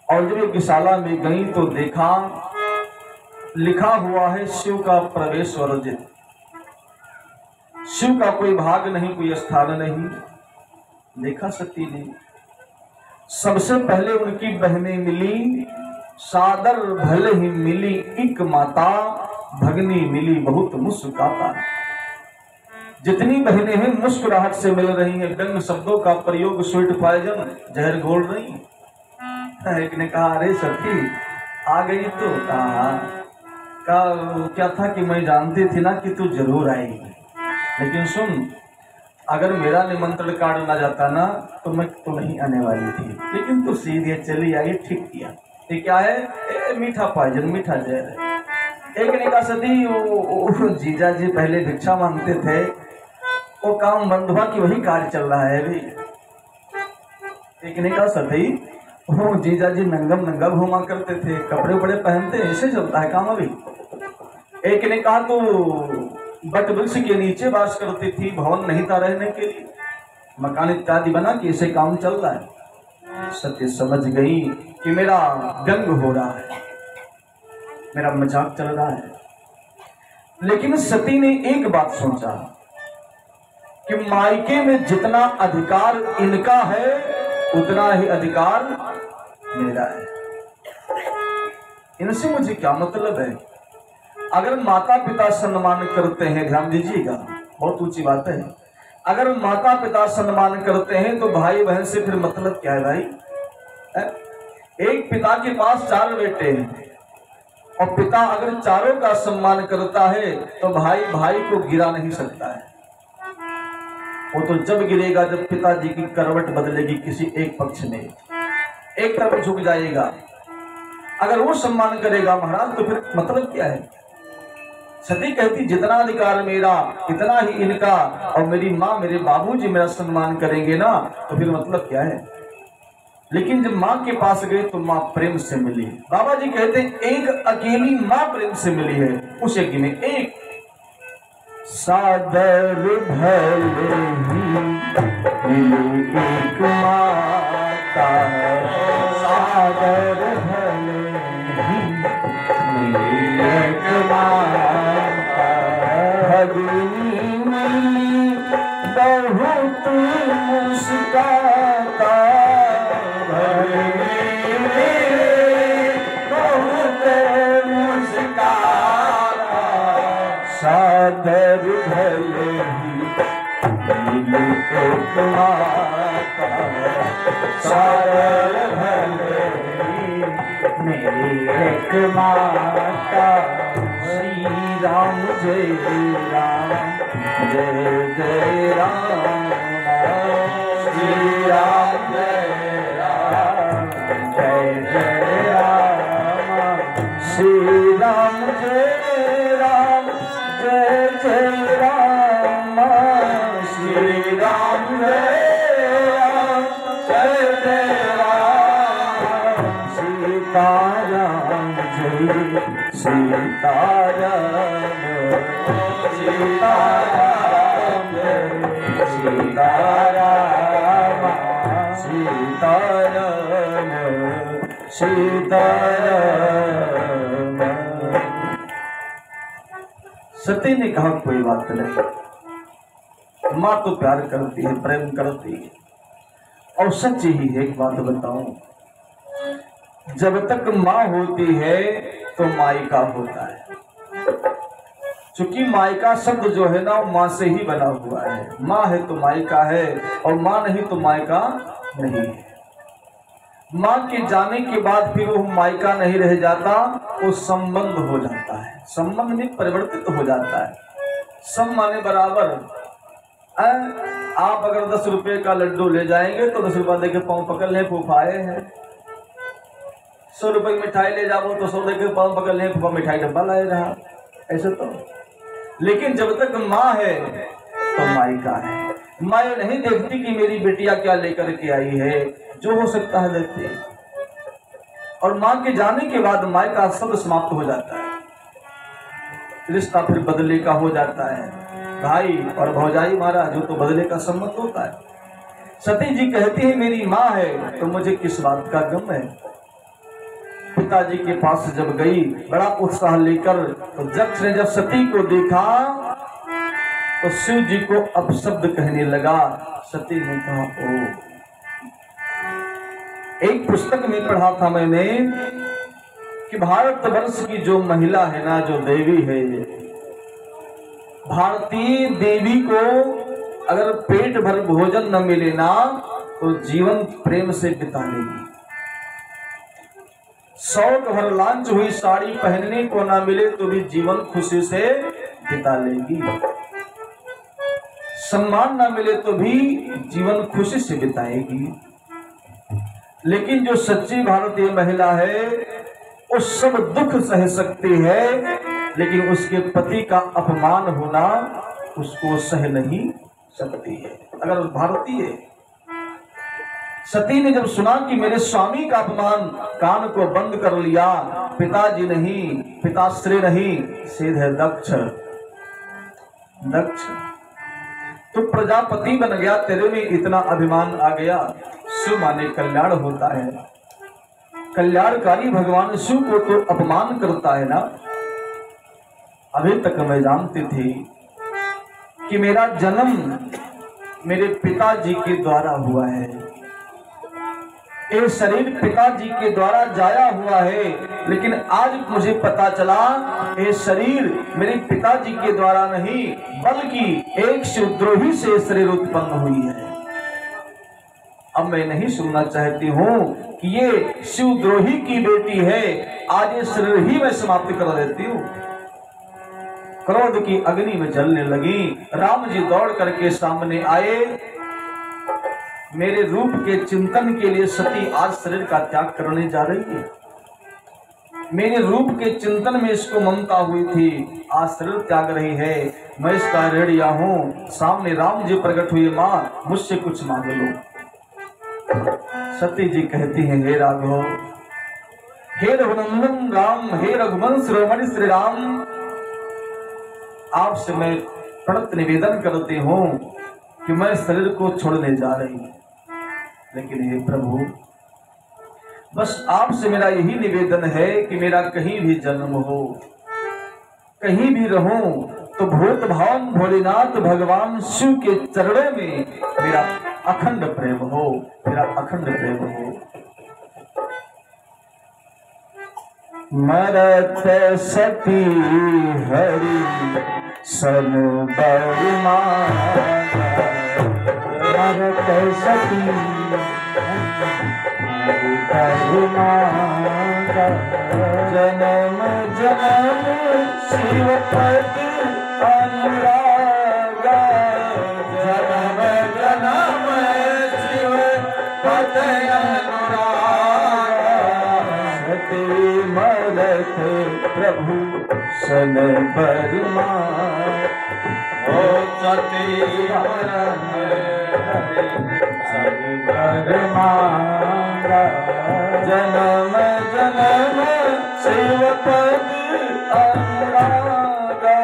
और जब यज्ञशाला में गई तो देखा लिखा हुआ है शिव का प्रवेश वर्जित। शिव का कोई भाग नहीं, कोई स्थान नहीं। देखा सती ने, सबसे पहले उनकी बहनें मिली, सादर भले ही मिली एक माता, भगनी मिली बहुत मुस्कुराता। जितनी बहनें हैं मुस्कुराहट से मिल रही हैं, व्यंग शब्दों का प्रयोग, स्वीट पॉइजन, जहर घोल रही। एक ने कहा, अरे सती आ गई तो कहा क्या था कि मैं जानती थी ना कि तू जरूर आएगी, लेकिन सुन, अगर मेरा निमंत्रण कार्ड ना जाता ना तो मैं तो नहीं आने वाली थी, लेकिन तू सीधे चली आई, ठीक किया। ये क्या है? मीठा पॉइजन, मीठा जहर है। एक ने कहा सती वो जीजा जी पहले भिक्षा मांगते थे, वो काम बंद हुआ कि वही कार्य चल रहा है अभी। एक ने कहा सती वो जीजा जी नंगम नंगा घूमा करते थे, कपड़े बड़े पहनते, ऐसे चलता है काम अभी। एक ने कहा तो बट वृक्ष के नीचे वास करती थी, भवन नहीं था रहने के लिए, मकान इत्यादि बना के ऐसे काम चल रहा है। सत्य समझ गई कि मेरा व्यंग हो रहा है, मेरा मजाक चल रहा है। लेकिन सती ने एक बात सोचा कि मायके में जितना अधिकार इनका है उतना ही अधिकार मेरा है, इनसे मुझे क्या मतलब है। अगर माता पिता सम्मान करते हैं, ध्यान दीजिएगा, बहुत ऊंची बात है, अगर माता पिता सम्मान करते हैं तो भाई बहन से फिर मतलब क्या है भाई? एक पिता के पास 4 बेटे हैं और पिता अगर चारों का सम्मान करता है तो भाई भाई को गिरा नहीं सकता है। वो तो जब गिरेगा जब पिताजी की करवट बदलेगी किसी एक पक्ष में, एक तरफ झुक जाएगा। अगर वो सम्मान करेगा महाराज तो फिर मतलब क्या है? सती कहती जितना अधिकार मेरा इतना ही इनका, और मेरी माँ मेरे बाबूजी मेरा सम्मान करेंगे ना तो फिर मतलब क्या है। लेकिन जब माँ के पास गए तो माँ प्रेम से मिली। बाबा जी कहते एक अकेली माँ प्रेम से मिली है उस यज्ञ में। एक सादर भले ही एक माता, सादर भले ही एक माता, भगनी मिली बहुत मुस्काता, भगनी मिली बहुत मुस्काता, सादर भले ही एक माता, सादर भले ही मेरी एक माता। श्री राम जय राम, जय जय राम, श्री राम जय राम, जय जय राम, श्री राम जय राम, जय जय राम, श्री राम जय राम, जय जय राम, सीताराम जय सीताराम, सीताराम जय सीताराम, सीताराम सीताराम। सती ने कहा कोई बात नहीं, माँ तो प्यार करती है, प्रेम करती है, और सच ही है। एक बात बताऊं, जब तक माँ होती है तो मायका होता है। चूंकि मायका शब्द जो है ना वो माँ से ही बना हुआ है। माँ है तो मायका है, और माँ नहीं तो मायका नहीं है। माँ के जाने के बाद फिर वो मायका नहीं रह जाता, वो संबंध हो जाता है, संबंध में परिवर्तित हो जाता है। सब माने बराबर। आप अगर 10 रुपए का लड्डू ले जाएंगे तो 10 रुपया देके पाँव पकड़ ले, फूफाए हैं। 100 रुपए की मिठाई ले जाओ तो 100 देके पाँव पकड़ ले, फूफा मिठाई डब्बा लाए रहा, ऐसे तो। लेकिन जब तक माँ है तो मायका है। माँ नहीं देखती कि मेरी बेटिया क्या लेकर के आई है, जो हो सकता है देखती है। और माँ के जाने के बाद मायका सब समाप्त हो जाता है, रिश्ता फिर बदले का हो जाता है। भाई और भौजाई महाराज जो तो बदले का सम्मत होता है। सती जी कहती है मेरी माँ है तो मुझे किस बात का गम है। पिताजी के पास जब गई बड़ा उत्साह लेकर, तो जक्ष ने जब सती को देखा तो शिव जी को अपशब्द कहने लगा। सती ने कहा ओ, एक पुस्तक में पढ़ा था मैंने कि भारतवर्ष की जो महिला है ना, जो देवी है, भारतीय देवी को अगर पेट भर भोजन न मिले ना तो जीवन प्रेम से बिता लेगी। शौक भर लांच हुई साड़ी पहनने को ना मिले तो भी जीवन खुशी से बिता लेगी। सम्मान ना मिले तो भी जीवन खुशी से बिताएगी। लेकिन जो सच्ची भारतीय महिला है वो सब दुख सह सकती है, लेकिन उसके पति का अपमान होना उसको सह नहीं सकती है। अगर भारतीय सती ने जब सुना कि मेरे स्वामी का अपमान, कान को बंद कर लिया। पिताजी नहीं, पिताश्री नहीं, सीधे दक्ष। तो प्रजापति बन गया, तेरे में इतना अभिमान आ गया। शिव माने कल्याण होता है, कल्याणकारी भगवान शिव को तो अपमान करता है ना। अभी तक मैं जानती थी कि मेरा जन्म मेरे पिताजी के द्वारा हुआ है, ये शरीर पिताजी के द्वारा जाया हुआ है, लेकिन आज मुझे पता चला ये शरीर मेरे पिताजी के द्वारा नहीं बल्कि एक शिवद्रोही से शरीर उत्पन्न हुई है। अब मैं नहीं सुनना चाहती हूँ कि ये शिवद्रोही की बेटी है, आज ये शरीर ही मैं समाप्त कर देती हूँ। क्रोध की अग्नि में जलने लगी। राम जी दौड़ करके सामने आए। मेरे रूप के चिंतन के लिए सती आज शरीर का त्याग करने जा रही है। मेरे रूप के चिंतन में इसको ममता हुई थी, आज शरीर त्याग रही है। मैं इसका रेडिया हूँ। सामने राम जी प्रकट हुए, माँ मुझसे कुछ मांग लो। सती जी कहती हैं, हे राघव, हे रघुनंदन राम, हे रघुवंश शिरोमणि श्री राम, आपसे मैं प्रणत निवेदन करती हूँ कि मैं शरीर को छोड़ने जा रही हूँ, लेकिन हे प्रभु, बस आपसे मेरा यही निवेदन है कि मेरा कहीं भी जन्म हो, कहीं भी रहूं, तो भूत भावन भोलेनाथ भगवान शिव के चरणों में मेरा अखंड प्रेम हो, मेरा अखंड प्रेम हो। मरत सती हरि सन बरमाना, मरत सती हरि बरमाना, जन्म जन्म शिव पद अनुरागा, जन्म जन्म शिव पद अनुरागा, सती मरत प्रभु सन बरमाना, ओ सती मरत सन बरमाना, जन्म जन्म शिव पद अनुरागा,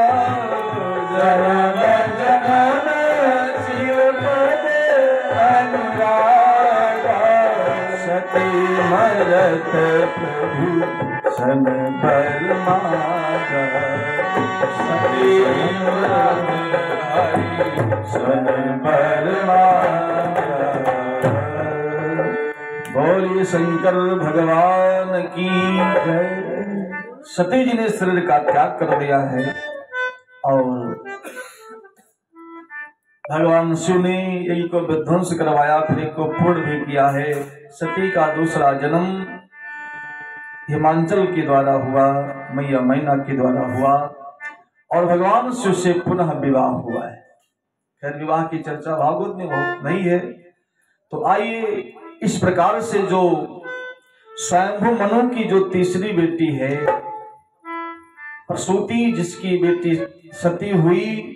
जन्म जन्म शिव पद अनुरागा, सती मरत प्रभु सन बरमाना, सती मरत हरि सन बरमाना। बोलिए शंकर भगवान की जय। सती जी ने शरीर का त्याग कर दिया है और भगवान शिव ने एक को विध्वंस करवाया, फिर एक को पूर्ण भी किया है। सती का दूसरा जन्म हिमांचल के द्वारा हुआ, मैया मैना के द्वारा हुआ और भगवान शिव से पुनः विवाह हुआ है। खैर विवाह की चर्चा भागवत में बहुत नहीं है, तो आइए इस प्रकार से जो स्वयंभू मनु की जो तीसरी बेटी है प्रसूति, जिसकी बेटी सती हुई,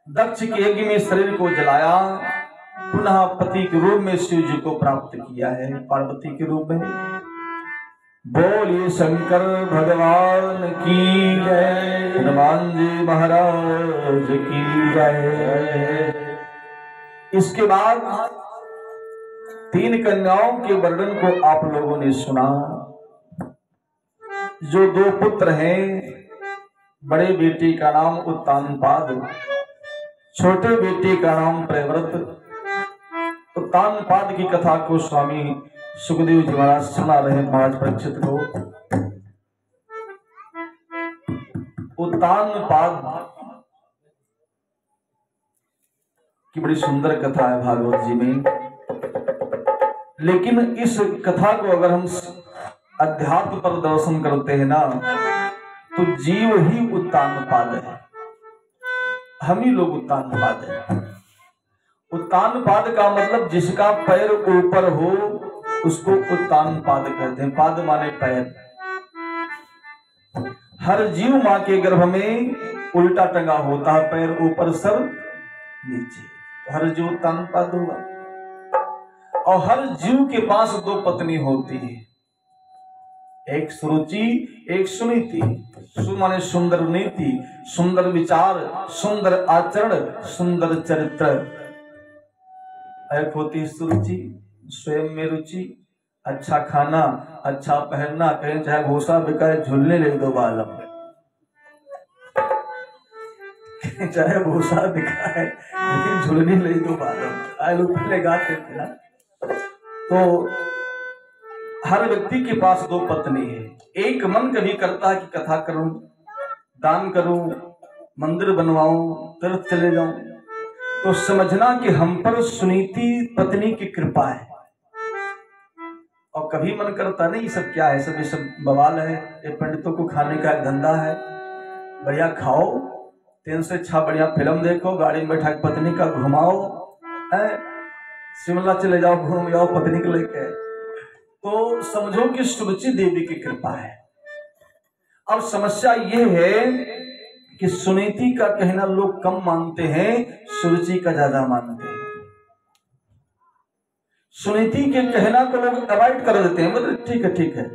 दक्ष के यज्ञ में शरीर को जलाया, पुनः पति के रूप में शिव जी को प्राप्त किया है, पार्वती के रूप में। बोलिए शंकर भगवान की जय, हनुमान जी महाराज की जय। इसके बाद तीन कन्याओं के वर्णन को आप लोगों ने सुना। जो दो पुत्र हैं, बड़े बेटे का नाम उत्तानपाद, छोटे बेटे का नाम प्रियव्रत। उत्तानपाद की कथा को स्वामी सुखदेव जी महाराज सुना रहे महाराज परीक्षित को। उत्तानपाद की बड़ी सुंदर कथा है भागवत जी में, लेकिन इस कथा को अगर हम अध्यात्म पर दर्शन करते हैं ना, तो जीव ही उत्तानपाद है। हम ही लोग उत्तान पाद हैं। उत्तान पाद का मतलब जिसका पैर ऊपर हो उसको उत्तान पाद कहते हैं। पाद माने पैर। हर जीव मां के गर्भ में उल्टा टंगा होता है, पैर ऊपर सर नीचे, तो हर जीव उत्तान पाद हुआ। और हर जीव के पास दो पत्नी होती है, एक सुरुचि एक सुनीति। सु माने सुंदर नीति, सुंदर विचार, सुंदर आचरण, सुंदर चरित्र। एक होती सुरुचि, स्वयं में रुचि, अच्छा खाना, अच्छा पहनना, कहीं चाहे भूसा बिकाए झूलने ले दो बालम, चाहे भूसा बिकाए लेकिन झूलने ले दो बालम। आए लोग पहले गाते थे ना। तो हर व्यक्ति के पास दो पत्नी है। एक मन कभी करता है कि कथा करूं, दान करूं, मंदिर बनवाऊं, तीर्थ चले जाऊं, तो समझना कि हम पर सुनीति पत्नी की कृपा है। और कभी मन करता नहीं, सब क्या है, सब ये सब बवाल है, ये पंडितों को खाने का धंधा है। बढ़िया खाओ, 3 से 6 बढ़िया फिल्म देखो, गाड़ी में बैठा पत्नी का घुमाओ, शिमला चले जाओ, घूम जाओ पत्नी को लेके, तो समझो कि सुरुचि देवी की कृपा है। अब समस्या ये है कि सुनीति का कहना लोग कम मानते हैं, सुरुचि का ज्यादा मानते हैं। सुनीति के कहना को लोग अवॉइड कर देते हैं, मतलब ठीक है,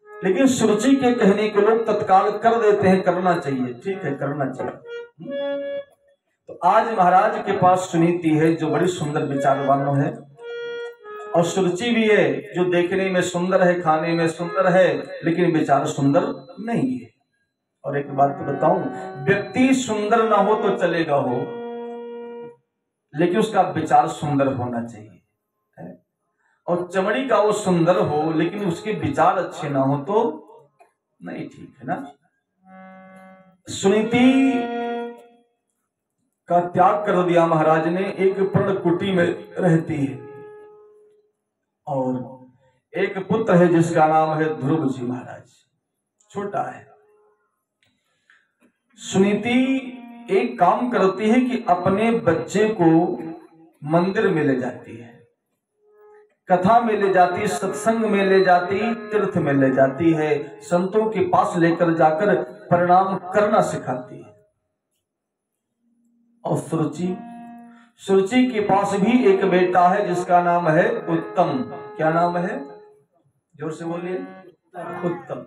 लेकिन सुरुचि के कहने को लोग तत्काल कर देते हैं, करना चाहिए, ठीक है करना चाहिए। तो आज महाराज के पास सुनीति है जो बड़ी सुंदर विचारवान है, और सुरुचि भी है जो देखने में सुंदर है, खाने में सुंदर है, लेकिन विचार सुंदर नहीं है। और एक बात तो बताऊं, व्यक्ति सुंदर ना हो तो चलेगा हो, लेकिन उसका विचार सुंदर होना चाहिए। और चमड़ी का वो सुंदर हो लेकिन उसके विचार अच्छे ना हो तो नहीं, ठीक है ना। सुनीति का त्याग कर दिया महाराज ने, एक पर्णकुटी में रहती है, और एक पुत्र है जिसका नाम है ध्रुव जी महाराज, छोटा है। सुनीति एक काम करती है कि अपने बच्चे को मंदिर में ले जाती है, कथा में ले जाती, सत्संग में ले जाती, तीर्थ में ले जाती है, संतों के पास लेकर जाकर प्रणाम करना सिखाती है। और सुरुचि के पास भी एक बेटा है जिसका नाम है उत्तम। क्या नाम है, जोर से बोलिए, उत्तम।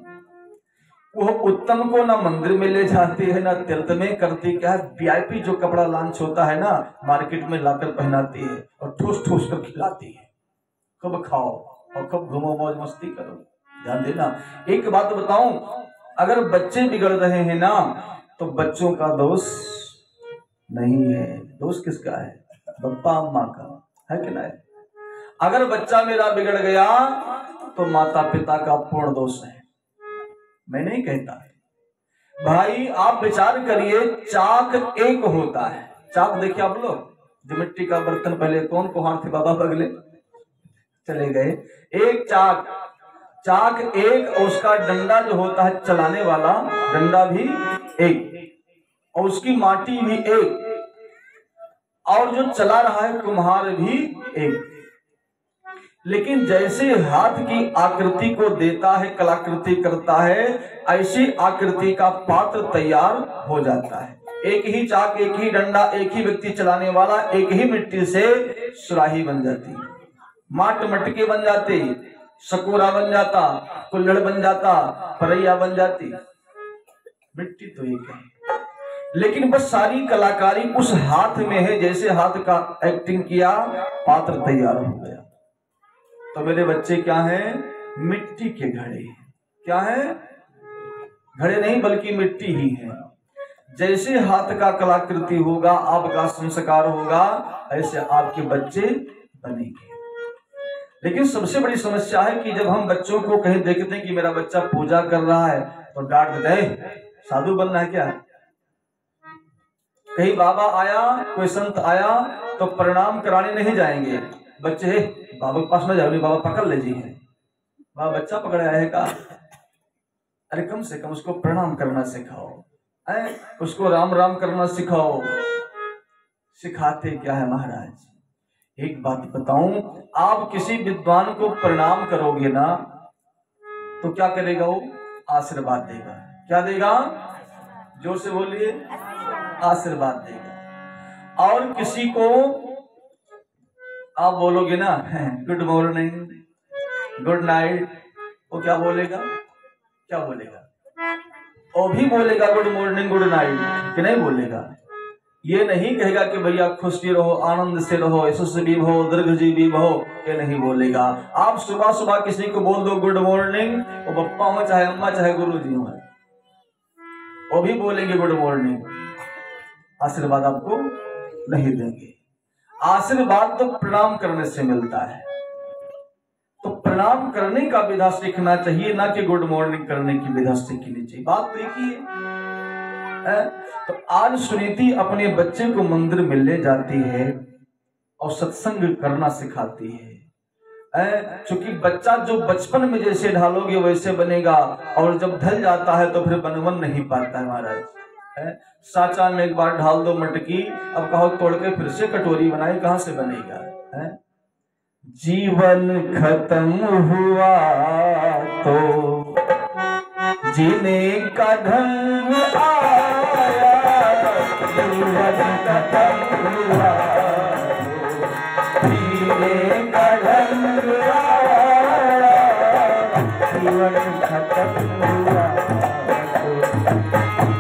वो उत्तम को ना मंदिर में ले जाती है ना तीर्थ में, करती क्या है, वीआईपी जो कपड़ा लॉन्च होता है ना मार्केट में लाकर पहनाती है और ठूस ठूस कर खिलाती है। कब खाओ और कब घूमो, मौज मस्ती करो। ध्यान देना, एक बात बताऊं, अगर बच्चे बिगड़ रहे हैं ना तो बच्चों का दोष नहीं है, दोष किसका है, बप्पा अम्मा का है कि नहीं। अगर बच्चा मेरा बिगड़ गया तो माता पिता का पूर्ण दोष है, मैं नहीं कहता। भाई आप विचार करिए, चाक एक होता है, चाक देखिए आप लोग, जो मिट्टी का बर्तन पहले कौन कुम्हार थे, बाबा बगले चले गए, एक चाक एक, और उसका डंडा जो होता है चलाने वाला डंडा भी एक, और उसकी माटी भी एक, और जो चला रहा है कुम्हार भी एक। लेकिन जैसे हाथ की आकृति को देता है, कलाकृति करता है, ऐसी आकृति का पात्र तैयार हो जाता है। एक ही चाक, एक ही डंडा, एक ही व्यक्ति चलाने वाला, एक ही मिट्टी से सुराही बन जाती, माट मटके बन जाते, सकोरा बन जाता, कुल्हड़ बन जाता, परैया बन जाती, मिट्टी तो एक है। लेकिन बस सारी कलाकारी उस हाथ में है, जैसे हाथ का एक्टिंग किया पात्र तैयार हो गया। तो मेरे बच्चे क्या हैं, मिट्टी के घड़े। क्या है, घड़े नहीं बल्कि मिट्टी ही है। जैसे हाथ का कलाकृति होगा, आपका संस्कार होगा, ऐसे आपके बच्चे बनेंगे। लेकिन सबसे बड़ी समस्या है कि जब हम बच्चों को कहीं देखते हैं कि मेरा बच्चा पूजा कर रहा है तो डांट देते हैं, साधु बनना है क्या। कहीं बाबा आया, कोई संत आया तो प्रणाम कराने नहीं जाएंगे, बच्चे बाबा के पास न जाओ, बाबा पकड़ लीजिए, बाबा बच्चा पकड़ आया है का, अरे कम से कम उसको प्रणाम करना सिखाओ। है, उसको राम राम करना सिखाओ। सिखाते क्या है महाराज? एक बात बताऊं, आप किसी विद्वान को प्रणाम करोगे ना तो क्या करेगा वो? आशीर्वाद देगा। क्या देगा? जोर से बोलिए। आशीर्वाद देगा। और किसी को आप बोलोगे ना गुड मॉर्निंग, गुड नाइट, वो क्या बोलेगा? क्या बोलेगा? वो भी बोलेगा गुड मॉर्निंग गुड नाइट, कि नहीं बोलेगा? ये नहीं कहेगा कि भैया खुशी रहो, आनंद से रहो, यशस्वी हो, दीर्घजीवी हो, ये नहीं बोलेगा। आप सुबह सुबह किसी को बोल दो गुड मॉर्निंग, वो पप्पा हो चाहे अम्मा चाहे गुरु जी हो, वो भी बोलेंगे गुड मॉर्निंग। आशीर्वाद आपको नहीं देंगे। आशीर्वाद तो प्रणाम करने से मिलता है। तो प्रणाम करने का विधा सीखना चाहिए, ना कि गुड मॉर्निंग करने की विधा सीखनी चाहिए। बात देखिए, तो आज सुनीति अपने बच्चे को मंदिर में ले जाती है और सत्संग करना सिखाती है। क्योंकि बच्चा जो बचपन में जैसे ढालोगे वैसे बनेगा, और जब ढल जाता है तो फिर बनवन नहीं पाता है महाराज। साचा में एक बार ढाल दो मटकी, अब कहो तोड़ के फिर से कटोरी बनाए, कहां से बनेगा? जीवन खत्म हुआ तो जीने का ढंग आया, जीवन खत्म हुआ जीने का ढंग आया, जीवन खत्म हुआ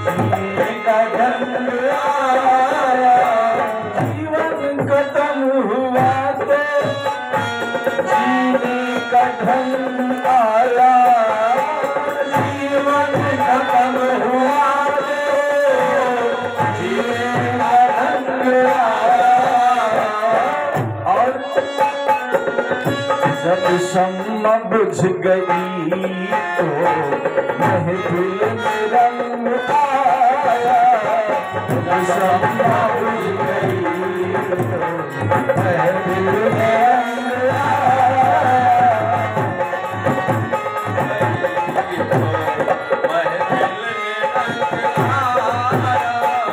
जीने का ढंग आया, जीवन खत्म हुआ तो जीने का ढंग आया, जब शम्मा बुझ गई तो महफिल में रंग आया, जब शम्मा बुझ गई तो महफिल में रंग आया,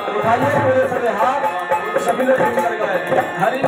उठाइए पूरे सरे हाथ, सभी लोग कर गए हरि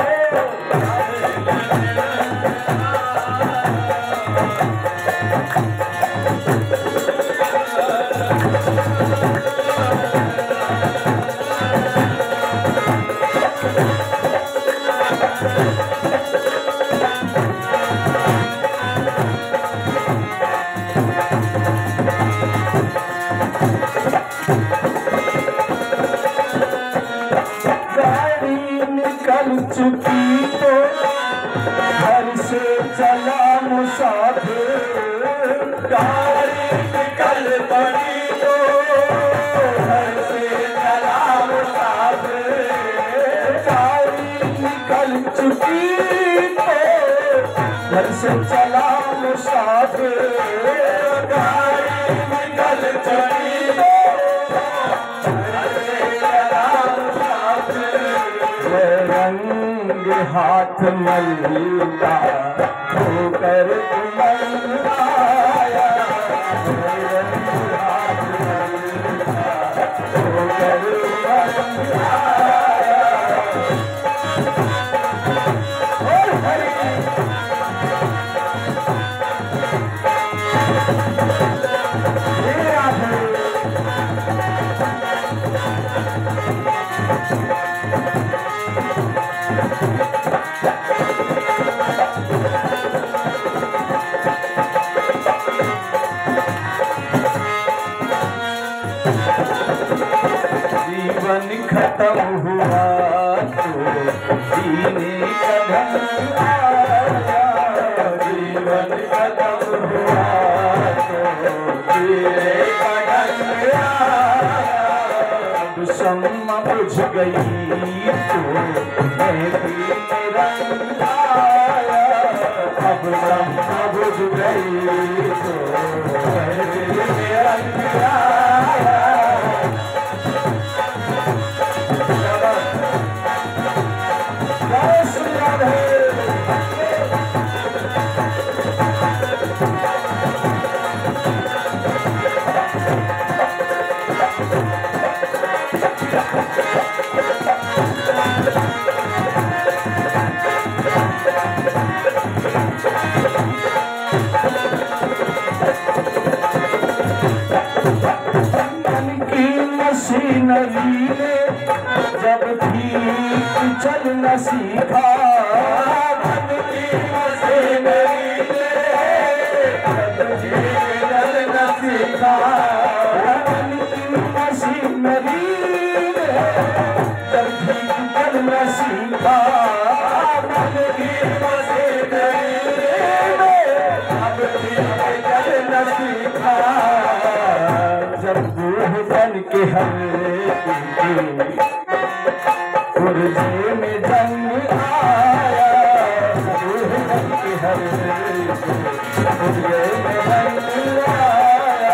चुकी तो घर से चला मुसाफिर, गाड़ी निकल पड़ी तो घर से चला मुसाफिर, गाड़ी निकल चुकी तो घर से चला मुसाफिर, गाड़ी निकल चली तो घर से चला मुसाफिर, रंग हाथ मलता होकर तुमन आया, रंग हाथ मलता होकर तुमन आया, और हरि जीवन खत्म हुआ तो जीने का ढंग आया, जीवन खत्म हुआ तो जीने का ढंग आया, शम्मा बुझ गई तो महफिल में रंग आया, अब शम्मा बुझ गई तो महफिल में रंग आया, मन की मशीनरी ने जब ठीक चल न सीखा, मन की मशीनरी ने जब ठीक चल न सीखा, मन की मशीनरी ने जब ठीक चल न सीखा, मन की मशीनरी ने जब ठीक चल न सीखा, जब बूढ़ बन के पुरजे में जंग आया, बूढ़ बन के पुरजे में जंग आया,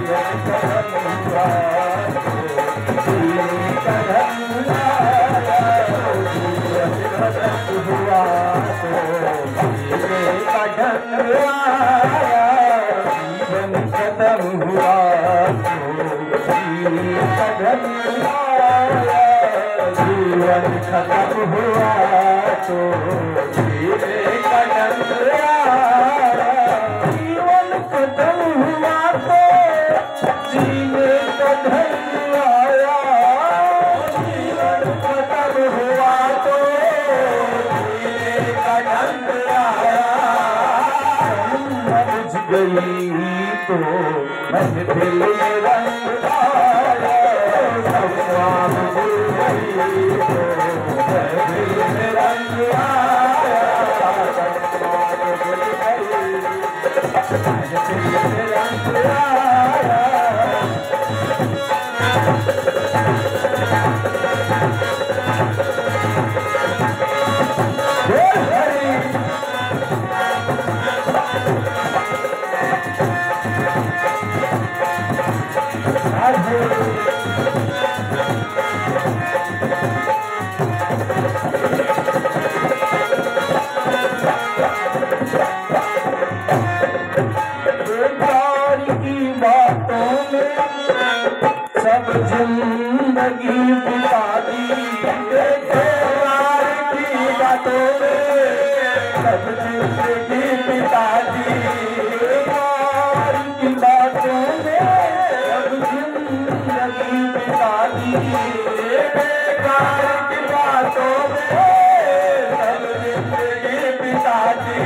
ये कदम हुआ तो ये कदम आया, जीवन खत्म हुआ जीवन खत्म हुआ तो जीने का ढंग आया, जीवन खत्म हुआ तो जीने का ढंग आया, जीवन खत्म हुआ तो जीने का ढंग आया, बुझ गई तो महफिल में रंग आया, भगवान भूल गई तो महफिल में रंग आया, भगवान भूल गई महफिल में रंग आया। सब जिंदगी बिता दी प्यार की बातों में, सब जिंदगी बिता दी प्यार की बातों में, सब जिंदगी बिता दी प्यार की बातों में, सब जिंदगी बिता दी।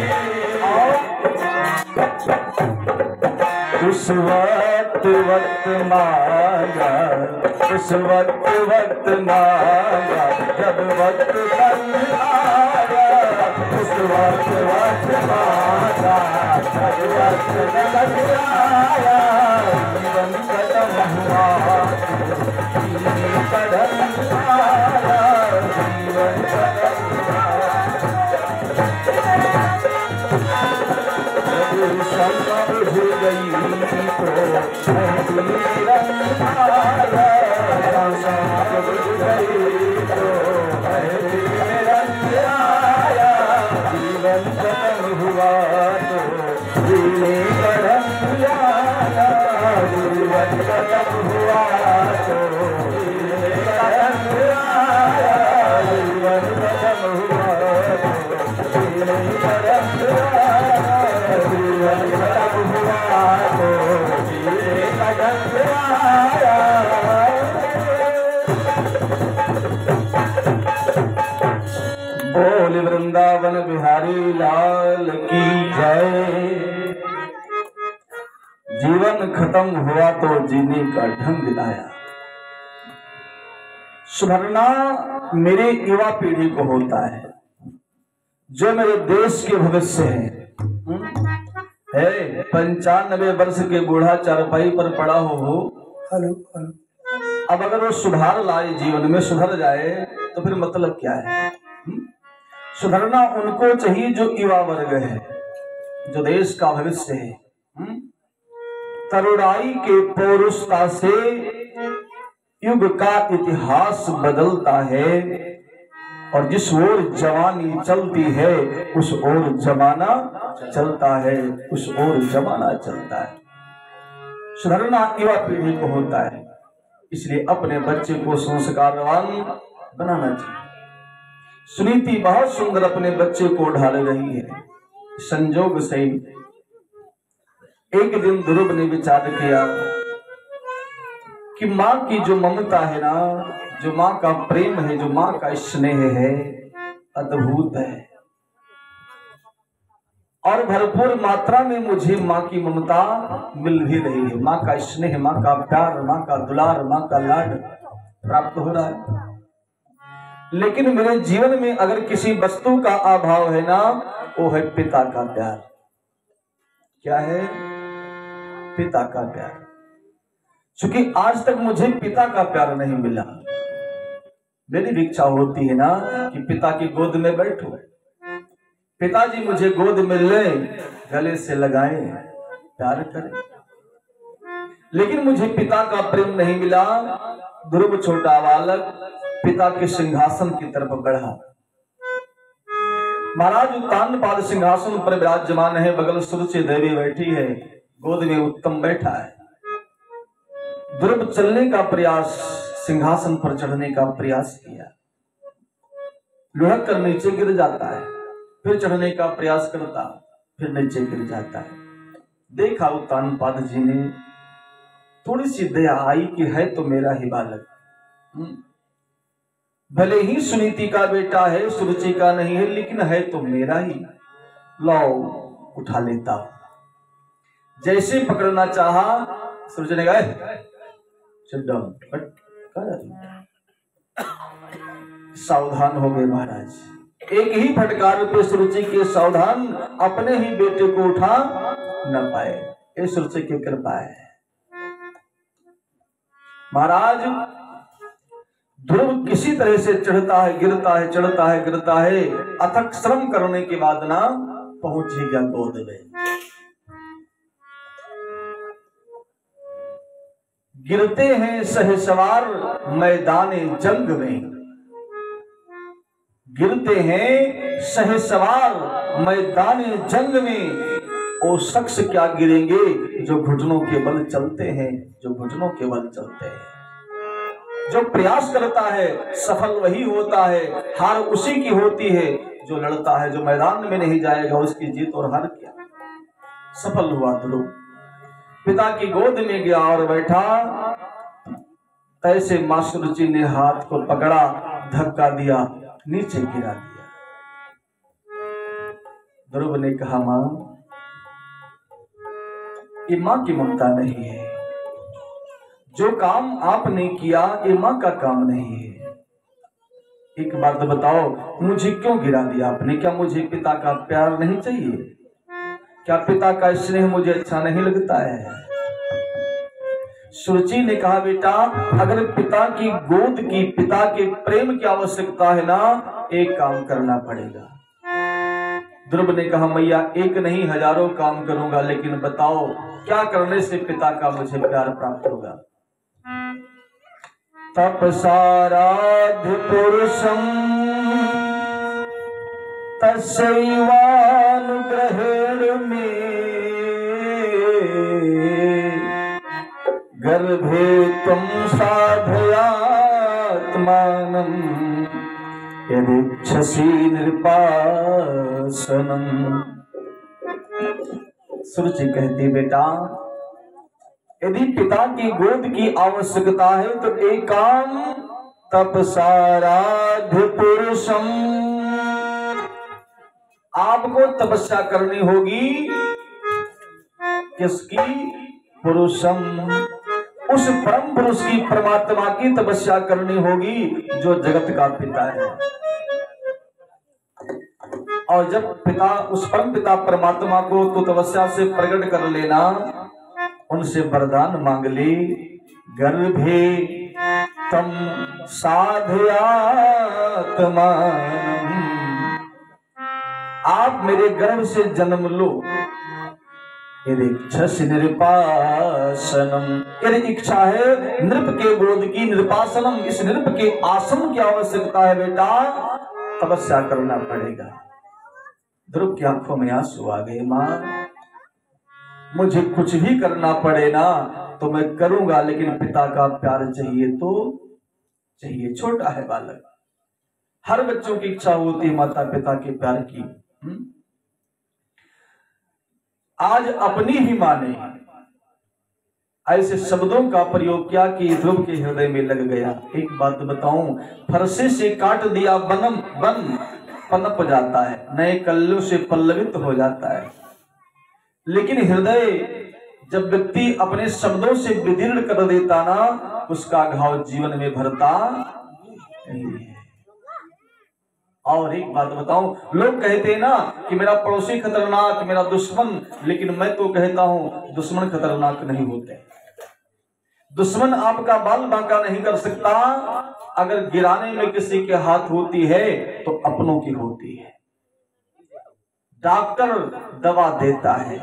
उस वक्त मांगा, उस वक्त मांगा, जब वक्त बन आया, उस वक्त मांगा, जब वक्त बन आया, जीवन खत्म हुआ जीने का ढंग आया, जीवन खत्म हुआ, सब बुझ गई तो महफिल में रंग आया, सब बुझ गई तो महफिल में रंग आया, जीवन खत्म हुआ तो जीने का ढंग आया, जीवन खत्म हुआ तो जीने का ढंग आया, जीवन खत्म हुआ तो जीने का ढंग आया, जीवन खत्म हुआ तो जीने का ढंग आया। बोल वृंदावन बिहारी लाल की जय। जीवन खत्म हुआ तो जीने का ढंग आया। सुधरना मेरे युवा पीढ़ी को होता है, जो मेरे देश के भविष्य है। 95 वर्ष के बूढ़ा चारपाई पर पड़ा हो, अब अगर वो सुधार लाए, जीवन में सुधर जाए, तो फिर मतलब क्या है? सुधरना उनको चाहिए जो युवा वर्ग है, जो देश का भविष्य है। तरुणाई के पौरुषता से युग का इतिहास बदलता है, और जिस ओर जवानी चलती है उस ओर जमाना चलता है, उस ओर जमाना चलता है। सुधरना युवा पीढ़ी को होता है, इसलिए अपने बच्चे को संस्कारवान बनाना चाहिए। सुनीति बहुत सुंदर अपने बच्चे को ढाल रही है। संजोग से एक दिन ध्रुव ने विचार किया, कि माँ की जो ममता है ना, जो माँ का प्रेम है, जो माँ का स्नेह है, अद्भुत है। और भरपूर मात्रा में मुझे माँ की ममता मिल भी रही है। माँ का स्नेह, माँ का प्यार, माँ का दुलार, माँ का लाड प्राप्त हो रहा है। लेकिन मेरे जीवन में अगर किसी वस्तु का अभाव है ना, वो है पिता का प्यार। क्या है? पिता का प्यार। क्योंकि आज तक मुझे पिता का प्यार नहीं मिला। मेरी भी इच्छा होती है ना कि पिता की गोद में बैठूं, पिताजी मुझे गोद में ले, गले से लगाएं, प्यार करें। लेकिन मुझे पिता का प्रेम नहीं मिला। ध्रुव छोटा बालक पिता के सिंहासन की तरफ बढ़ा। महाराज उत्तानपाद सिंहासन पर विराजमान है, बगल सुरुचि देवी बैठी है, गोद में उत्तम बैठा है। ध्रुव चलने का प्रयास, सिंहासन पर चढ़ने का प्रयास किया, लुढ़क कर नीचे गिर जाता है, फिर चढ़ने का प्रयास करता, फिर नीचे गिर जाता है। देखा उत्तानपाद जी ने, थोड़ी सी दया आई कि है तो मेरा ही बालक, भले ही सुनीति का बेटा है, सुरुचि का नहीं है, लेकिन है तो मेरा ही, लाओ उठा लेता हूं। जैसे पकड़ना चाहा, सुरुचि ने कहा सावधान हो गए महाराज। एक ही फटकार पे सुरुचि के सावधान, अपने ही बेटे को उठा न पाए। ये सुरुचि की कृपा है। महाराज ध्रुव किसी तरह से चढ़ता है, गिरता है, चढ़ता है, गिरता है, अथक श्रम करने के बाद ना पहुंच ही गया गोद में। गिरते हैं सहसवार मैदान जंग में, गिरते हैं सहसवार मैदान जंग में। वो शख्स क्या गिरेंगे जो घुटनों के बल चलते हैं, जो घुटनों के बल चलते हैं। जो प्रयास करता है सफल वही होता है, हार उसी की होती है जो लड़ता है। जो मैदान में नहीं जाएगा उसकी जीत और हार क्या। सफल हुआ ध्रुव, पिता की गोद में गया और बैठा। ऐसे मां सुरुचि ने हाथ को पकड़ा, धक्का दिया, नीचे गिरा दिया। ध्रुव ने कहा, मां ये मां की ममता नहीं है, जो काम आपने किया ये मां का काम नहीं है। एक बात बताओ, मुझे क्यों गिरा दिया आपने? क्या मुझे पिता का प्यार नहीं चाहिए? क्या पिता का स्नेह मुझे अच्छा नहीं लगता है? सुरुचि ने कहा, बेटा अगर पिता की गोद की, पिता के प्रेम की आवश्यकता है ना, एक काम करना पड़ेगा। ध्रुव ने कहा, मैया एक नहीं हजारों काम करूंगा, लेकिन बताओ क्या करने से पिता का मुझे प्यार प्राप्त होगा? तपसाराध्य पुरुषम तस्यैवानुग्रहेण में गर्भे त्वं साधयात्मानं यदिच्छसि नृपासनं। सुरुचि कहती, बेटा यदि पिता की गोद की आवश्यकता है तो एक काम, तपसाराध्य पुरुषम, आपको तपस्या करनी होगी। किसकी? पुरुषम, उस परम पुरुष की, परमात्मा की तपस्या करनी होगी जो जगत का पिता है। और जब पिता, उस परम पिता परमात्मा को तो तपस्या से प्रकट कर लेना, उनसे वरदान मांग ली। गर्भे तम साधयात्मानं, आप मेरे गर्भ से जन्म लो। यदि इच्छसि नृपासनम, यदि इच्छा है नृप के गोद की, नृपासनम, इस नृप के आसन की आवश्यकता है बेटा, तपस्या करना पड़ेगा। ध्रुव की आंखों में आंसू आ गए। मां मुझे कुछ भी करना पड़े ना तो मैं करूंगा, लेकिन पिता का प्यार चाहिए तो चाहिए। छोटा है बालक, हर बच्चों की इच्छा होती है माता पिता के प्यार की। आज अपनी ही मां ने, ऐसे शब्दों का प्रयोग किया कि ध्रुव के हृदय में लग गया। एक बात बताऊं, फरसे से काट दिया बनम बन पनप जाता है, नए कल्लों से पल्लवित हो जाता है, लेकिन हृदय जब व्यक्ति अपने शब्दों से विदीर्ण कर देता ना, उसका घाव जीवन में भरता नहीं है। और एक बात बताऊं, लोग कहते हैं ना कि मेरा पड़ोसी खतरनाक, मेरा दुश्मन, लेकिन मैं तो कहता हूं दुश्मन खतरनाक नहीं होते। दुश्मन आपका बाल बांका नहीं कर सकता, अगर गिराने में किसी के हाथ होती है तो अपनों की होती है। डॉक्टर दवा देता है,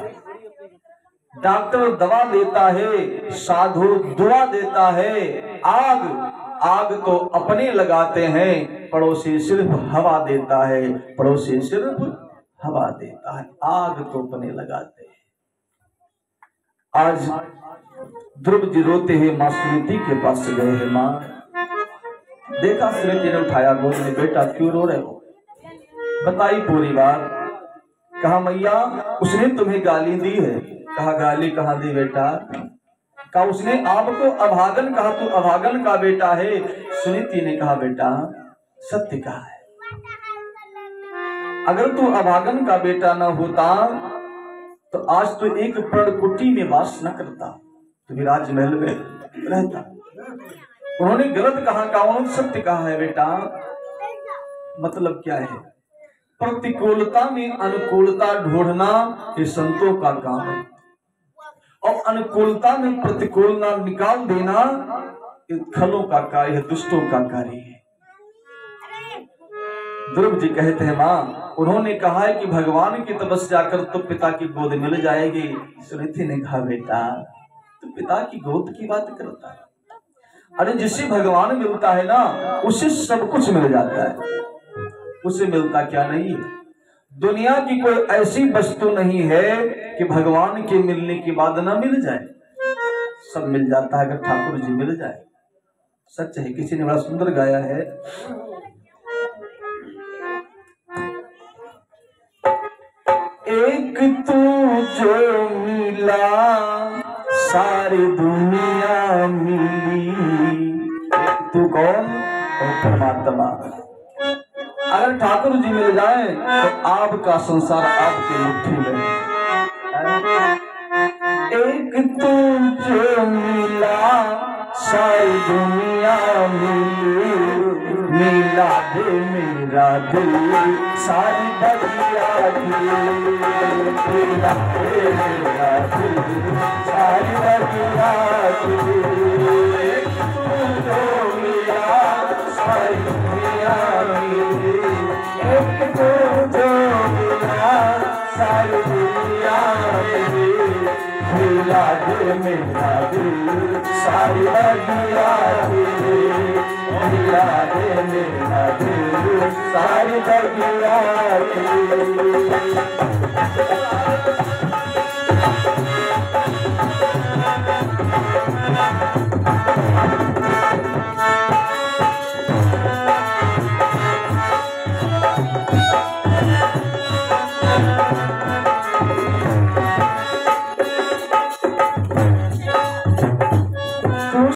डॉक्टर दवा देता है, साधु दुआ देता है। आग तो अपने लगाते हैं, पड़ोसी सिर्फ हवा देता है, पड़ोसी सिर्फ हवा देता है, आग तो अपने लगाते हैं। आज ध्रुव जी रोते हैं माँ सुनीति के पास गए हैं। माँ देखा, सुनीति ने उठाया गोद में, बेटा क्यों रो रहे हो, बताई पूरी बात। कहा मैया उसने तुम्हें गाली दी है। कहा गाली कहाँ दी बेटा। कहा उसने आपको अभागन कहा, तू अभागन का बेटा है। सुनीति ने कहा बेटा सत्य कहा है, अगर तू अभागन का बेटा न होता तो आज तो एक पर्णकुटी में वास न करता, तो राजमहल में रहता। उन्होंने गलत कहा, उन्होंने सत्य कहा है बेटा। मतलब क्या है, प्रतिकूलता में अनुकूलता ढूंढना ये संतों का काम है, और अनुकूलता में प्रतिकूलता निकाल देना ये खलों का कार्य है, दुष्टों का कार्य है। ध्रुव जी कहते हैं माँ उन्होंने कहा है कि भगवान की तपस्या कर तो पिता की गोद मिल जाएगी। सुनीति ने कहा बेटा तो पिता की गोद की बात करता है, अरे जिसे भगवान मिलता है ना उसे सब कुछ मिल जाता है, उसे मिलता क्या नहीं है। दुनिया की कोई ऐसी वस्तु नहीं है कि भगवान के मिलने के बाद ना मिल जाए, सब मिल जाता है अगर ठाकुर जी मिल जाए। सच है, किसी ने बड़ा सुंदर गाया है, एक तू जो मिला सारी दुनिया मिली। तू कौन? परमात्मा। अगर ठाकुर जी मिल जाए तो आपका संसार आपकी मुट्ठी में। एक तू जो मिला सारी दुनिया मिली, मिला दे मेरा दिल सारी बगिया की, मिला दे मेरा दिल सारी बगिया की। एक तू जो मिला सारी दुनिया मिली, एक तू जो मिला सारी दुनिया मिली, मिला दे मेरा दिल सारी बगिया की, मिला दे मेरा दिल सारी बगिया की।